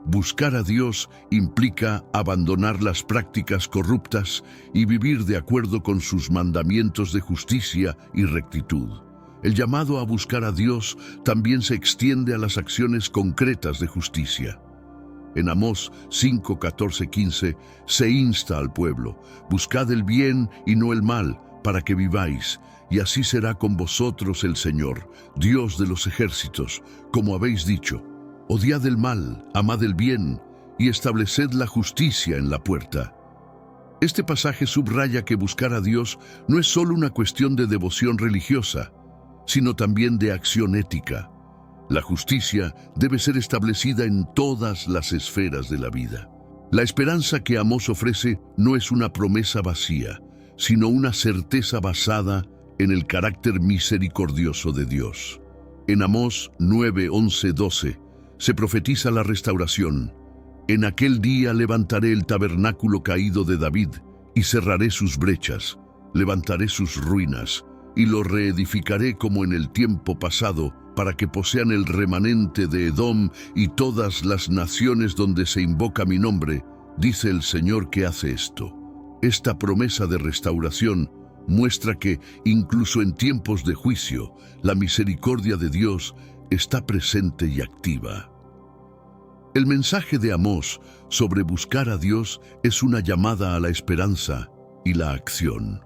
Buscar a Dios implica abandonar las prácticas corruptas y vivir de acuerdo con sus mandamientos de justicia y rectitud. El llamado a buscar a Dios también se extiende a las acciones concretas de justicia. En Amós 5:14-15 se insta al pueblo: buscad el bien y no el mal, para que viváis, y así será con vosotros el Señor, Dios de los ejércitos, como habéis dicho. Odiad el mal, amad el bien, y estableced la justicia en la puerta. Este pasaje subraya que buscar a Dios no es solo una cuestión de devoción religiosa, sino también de acción ética. La justicia debe ser establecida en todas las esferas de la vida. La esperanza que Amós ofrece no es una promesa vacía, sino una certeza basada en el carácter misericordioso de Dios. En Amós 9:11-12 se profetiza la restauración. «En aquel día levantaré el tabernáculo caído de David y cerraré sus brechas, levantaré sus ruinas y lo reedificaré como en el tiempo pasado, para que posean el remanente de Edom y todas las naciones donde se invoca mi nombre, dice el Señor que hace esto». Esta promesa de restauración muestra que, incluso en tiempos de juicio, la misericordia de Dios está presente y activa. El mensaje de Amós sobre buscar a Dios es una llamada a la esperanza y la acción.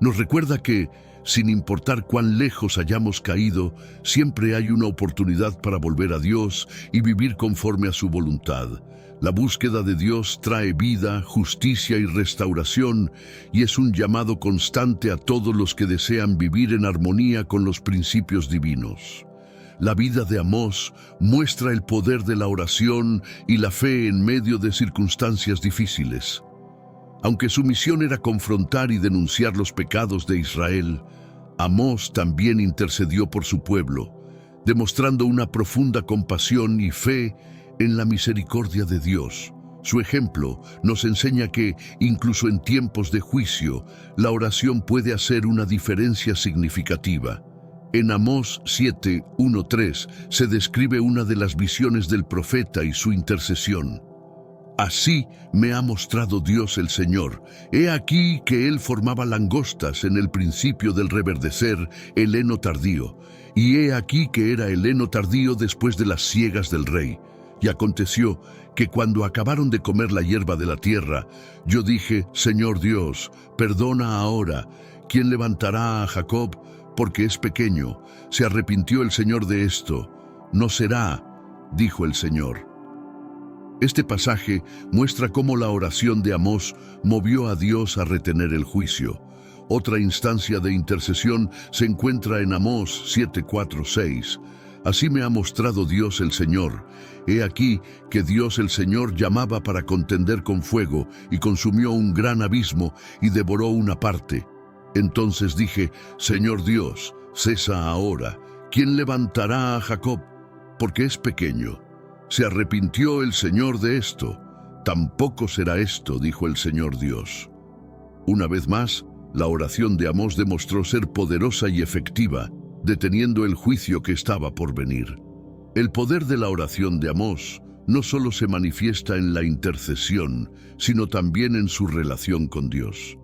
Nos recuerda que, sin importar cuán lejos hayamos caído, siempre hay una oportunidad para volver a Dios y vivir conforme a su voluntad. La búsqueda de Dios trae vida, justicia y restauración, y es un llamado constante a todos los que desean vivir en armonía con los principios divinos. La vida de Amós muestra el poder de la oración y la fe en medio de circunstancias difíciles. Aunque su misión era confrontar y denunciar los pecados de Israel, Amós también intercedió por su pueblo, demostrando una profunda compasión y fe en la misericordia de Dios. Su ejemplo nos enseña que, incluso en tiempos de juicio, la oración puede hacer una diferencia significativa. En Amós 7:1-3 se describe una de las visiones del profeta y su intercesión. Así me ha mostrado Dios el Señor. He aquí que Él formaba langostas en el principio del reverdecer, el heno tardío. Y he aquí que era el heno tardío después de las siegas del rey. Y aconteció que cuando acabaron de comer la hierba de la tierra, yo dije, Señor Dios, perdona ahora. ¿Quién levantará a Jacob? Porque es pequeño. Se arrepintió el Señor de esto. No será, dijo el Señor. Este pasaje muestra cómo la oración de Amós movió a Dios a retener el juicio. Otra instancia de intercesión se encuentra en Amós 7:4-6. Así me ha mostrado Dios el Señor. He aquí que Dios el Señor llamaba para contender con fuego y consumió un gran abismo y devoró una parte. Entonces dije, Señor Dios, cesa ahora. ¿Quién levantará a Jacob? Porque es pequeño. Se arrepintió el Señor de esto. Tampoco será esto, dijo el Señor Dios. Una vez más, la oración de Amós demostró ser poderosa y efectiva, deteniendo el juicio que estaba por venir. El poder de la oración de Amós no solo se manifiesta en la intercesión, sino también en su relación con Dios.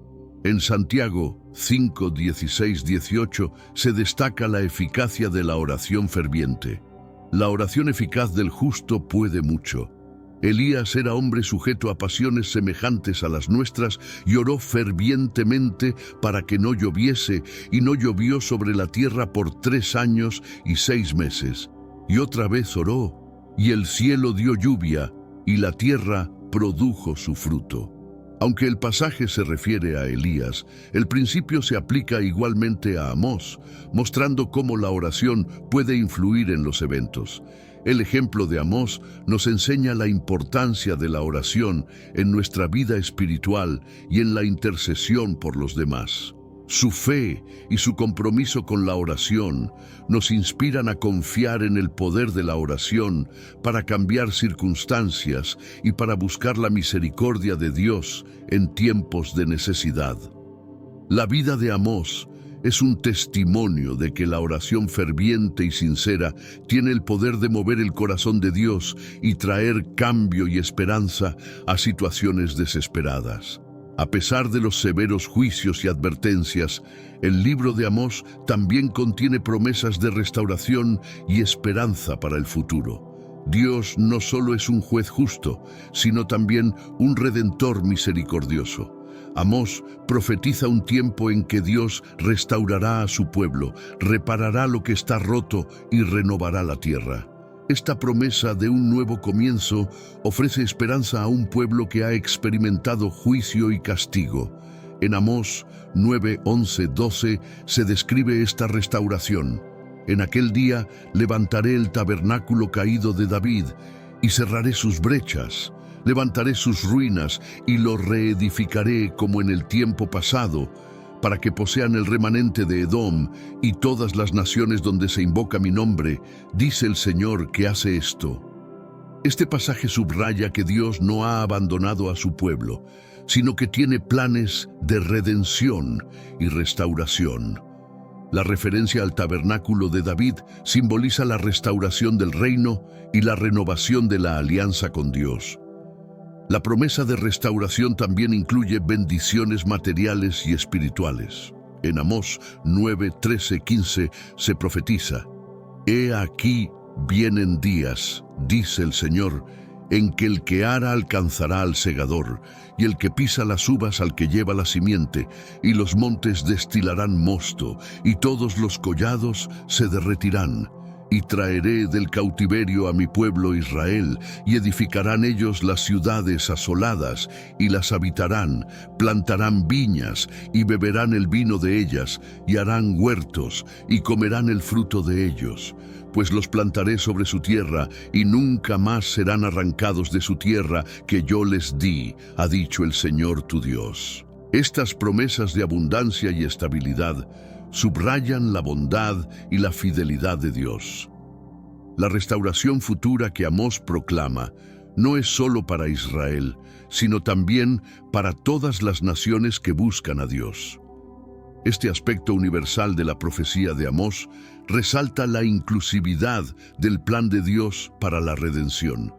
En Santiago 5:16-18 se destaca la eficacia de la oración ferviente. La oración eficaz del justo puede mucho. Elías era hombre sujeto a pasiones semejantes a las nuestras y oró fervientemente para que no lloviese, y no llovió sobre la tierra por 3 años y 6 meses. Y otra vez oró, y el cielo dio lluvia, y la tierra produjo su fruto. Aunque el pasaje se refiere a Elías, el principio se aplica igualmente a Amós, mostrando cómo la oración puede influir en los eventos. El ejemplo de Amós nos enseña la importancia de la oración en nuestra vida espiritual y en la intercesión por los demás. Su fe y su compromiso con la oración nos inspiran a confiar en el poder de la oración para cambiar circunstancias y para buscar la misericordia de Dios en tiempos de necesidad. La vida de Amós es un testimonio de que la oración ferviente y sincera tiene el poder de mover el corazón de Dios y traer cambio y esperanza a situaciones desesperadas. A pesar de los severos juicios y advertencias, el libro de Amós también contiene promesas de restauración y esperanza para el futuro. Dios no solo es un juez justo, sino también un redentor misericordioso. Amós profetiza un tiempo en que Dios restaurará a su pueblo, reparará lo que está roto y renovará la tierra. Esta promesa de un nuevo comienzo ofrece esperanza a un pueblo que ha experimentado juicio y castigo. En Amós 9:11-12 se describe esta restauración. En aquel día levantaré el tabernáculo caído de David y cerraré sus brechas. Levantaré sus ruinas y lo reedificaré como en el tiempo pasado, para que posean el remanente de Edom y todas las naciones donde se invoca mi nombre, dice el Señor que hace esto. Este pasaje subraya que Dios no ha abandonado a su pueblo, sino que tiene planes de redención y restauración. La referencia al tabernáculo de David simboliza la restauración del reino y la renovación de la alianza con Dios. La promesa de restauración también incluye bendiciones materiales y espirituales. En Amós 9, 13, 15 se profetiza: «He aquí vienen días, dice el Señor, en que el que ara alcanzará al segador, y el que pisa las uvas al que lleva la simiente, y los montes destilarán mosto, y todos los collados se derretirán. Y traeré del cautiverio a mi pueblo Israel, y edificarán ellos las ciudades asoladas, y las habitarán, plantarán viñas, y beberán el vino de ellas, y harán huertos, y comerán el fruto de ellos. Pues los plantaré sobre su tierra, y nunca más serán arrancados de su tierra que yo les di, ha dicho el Señor tu Dios». Estas promesas de abundancia y estabilidad subrayan la bondad y la fidelidad de Dios. La restauración futura que Amós proclama no es solo para Israel, sino también para todas las naciones que buscan a Dios. Este aspecto universal de la profecía de Amós resalta la inclusividad del plan de Dios para la redención.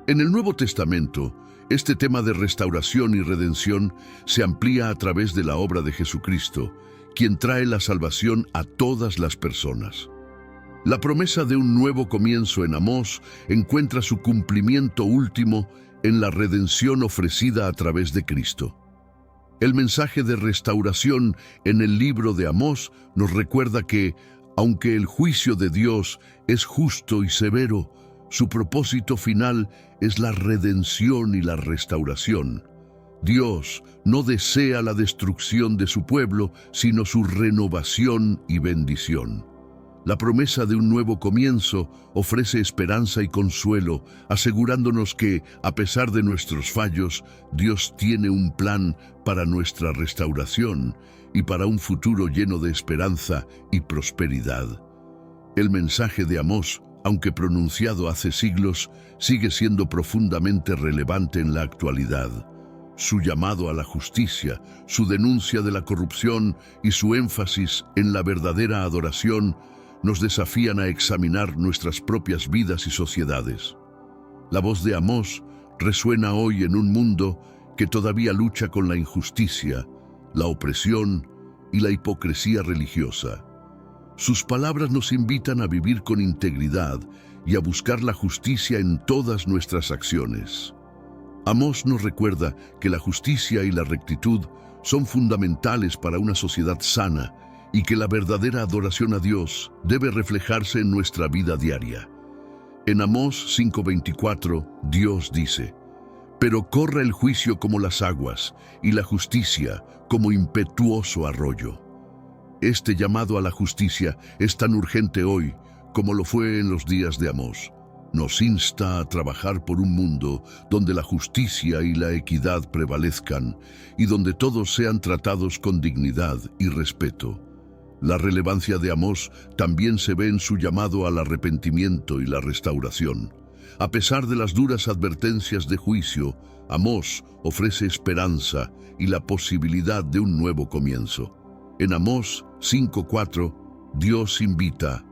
En el Nuevo Testamento, este tema de restauración y redención se amplía a través de la obra de Jesucristo, quien trae la salvación a todas las personas. La promesa de un nuevo comienzo en Amós encuentra su cumplimiento último en la redención ofrecida a través de Cristo. El mensaje de restauración en el libro de Amós nos recuerda que, aunque el juicio de Dios es justo y severo, su propósito final es la redención y la restauración. Dios no desea la destrucción de su pueblo, sino su renovación y bendición. La promesa de un nuevo comienzo ofrece esperanza y consuelo, asegurándonos que, a pesar de nuestros fallos, Dios tiene un plan para nuestra restauración y para un futuro lleno de esperanza y prosperidad. El mensaje de Amós, aunque pronunciado hace siglos, sigue siendo profundamente relevante en la actualidad. Su llamado a la justicia, su denuncia de la corrupción y su énfasis en la verdadera adoración nos desafían a examinar nuestras propias vidas y sociedades. La voz de Amós resuena hoy en un mundo que todavía lucha con la injusticia, la opresión y la hipocresía religiosa. Sus palabras nos invitan a vivir con integridad y a buscar la justicia en todas nuestras acciones. Amós nos recuerda que la justicia y la rectitud son fundamentales para una sociedad sana y que la verdadera adoración a Dios debe reflejarse en nuestra vida diaria. En Amós 5:24, Dios dice: «Pero corra el juicio como las aguas y la justicia como impetuoso arroyo». Este llamado a la justicia es tan urgente hoy como lo fue en los días de Amós. Nos insta a trabajar por un mundo donde la justicia y la equidad prevalezcan y donde todos sean tratados con dignidad y respeto. La relevancia de Amós también se ve en su llamado al arrepentimiento y la restauración. A pesar de las duras advertencias de juicio, Amós ofrece esperanza y la posibilidad de un nuevo comienzo. En Amós 5:4, Dios invita: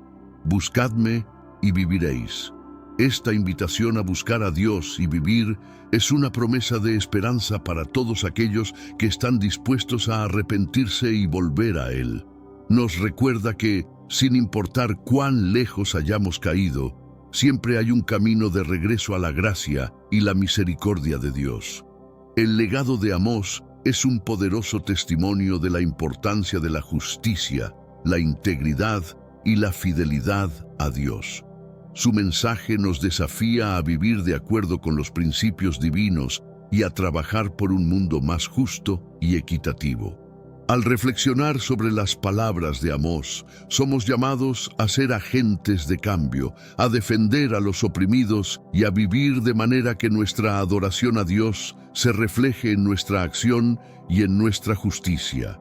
«Buscadme y viviréis». Esta invitación a buscar a Dios y vivir es una promesa de esperanza para todos aquellos que están dispuestos a arrepentirse y volver a Él. Nos recuerda que, sin importar cuán lejos hayamos caído, siempre hay un camino de regreso a la gracia y la misericordia de Dios. El legado de Amós es un poderoso testimonio de la importancia de la justicia, la integridad y la fidelidad a Dios. Su mensaje nos desafía a vivir de acuerdo con los principios divinos y a trabajar por un mundo más justo y equitativo. Al reflexionar sobre las palabras de Amós, somos llamados a ser agentes de cambio, a defender a los oprimidos y a vivir de manera que nuestra adoración a Dios se refleje en nuestra acción y en nuestra justicia.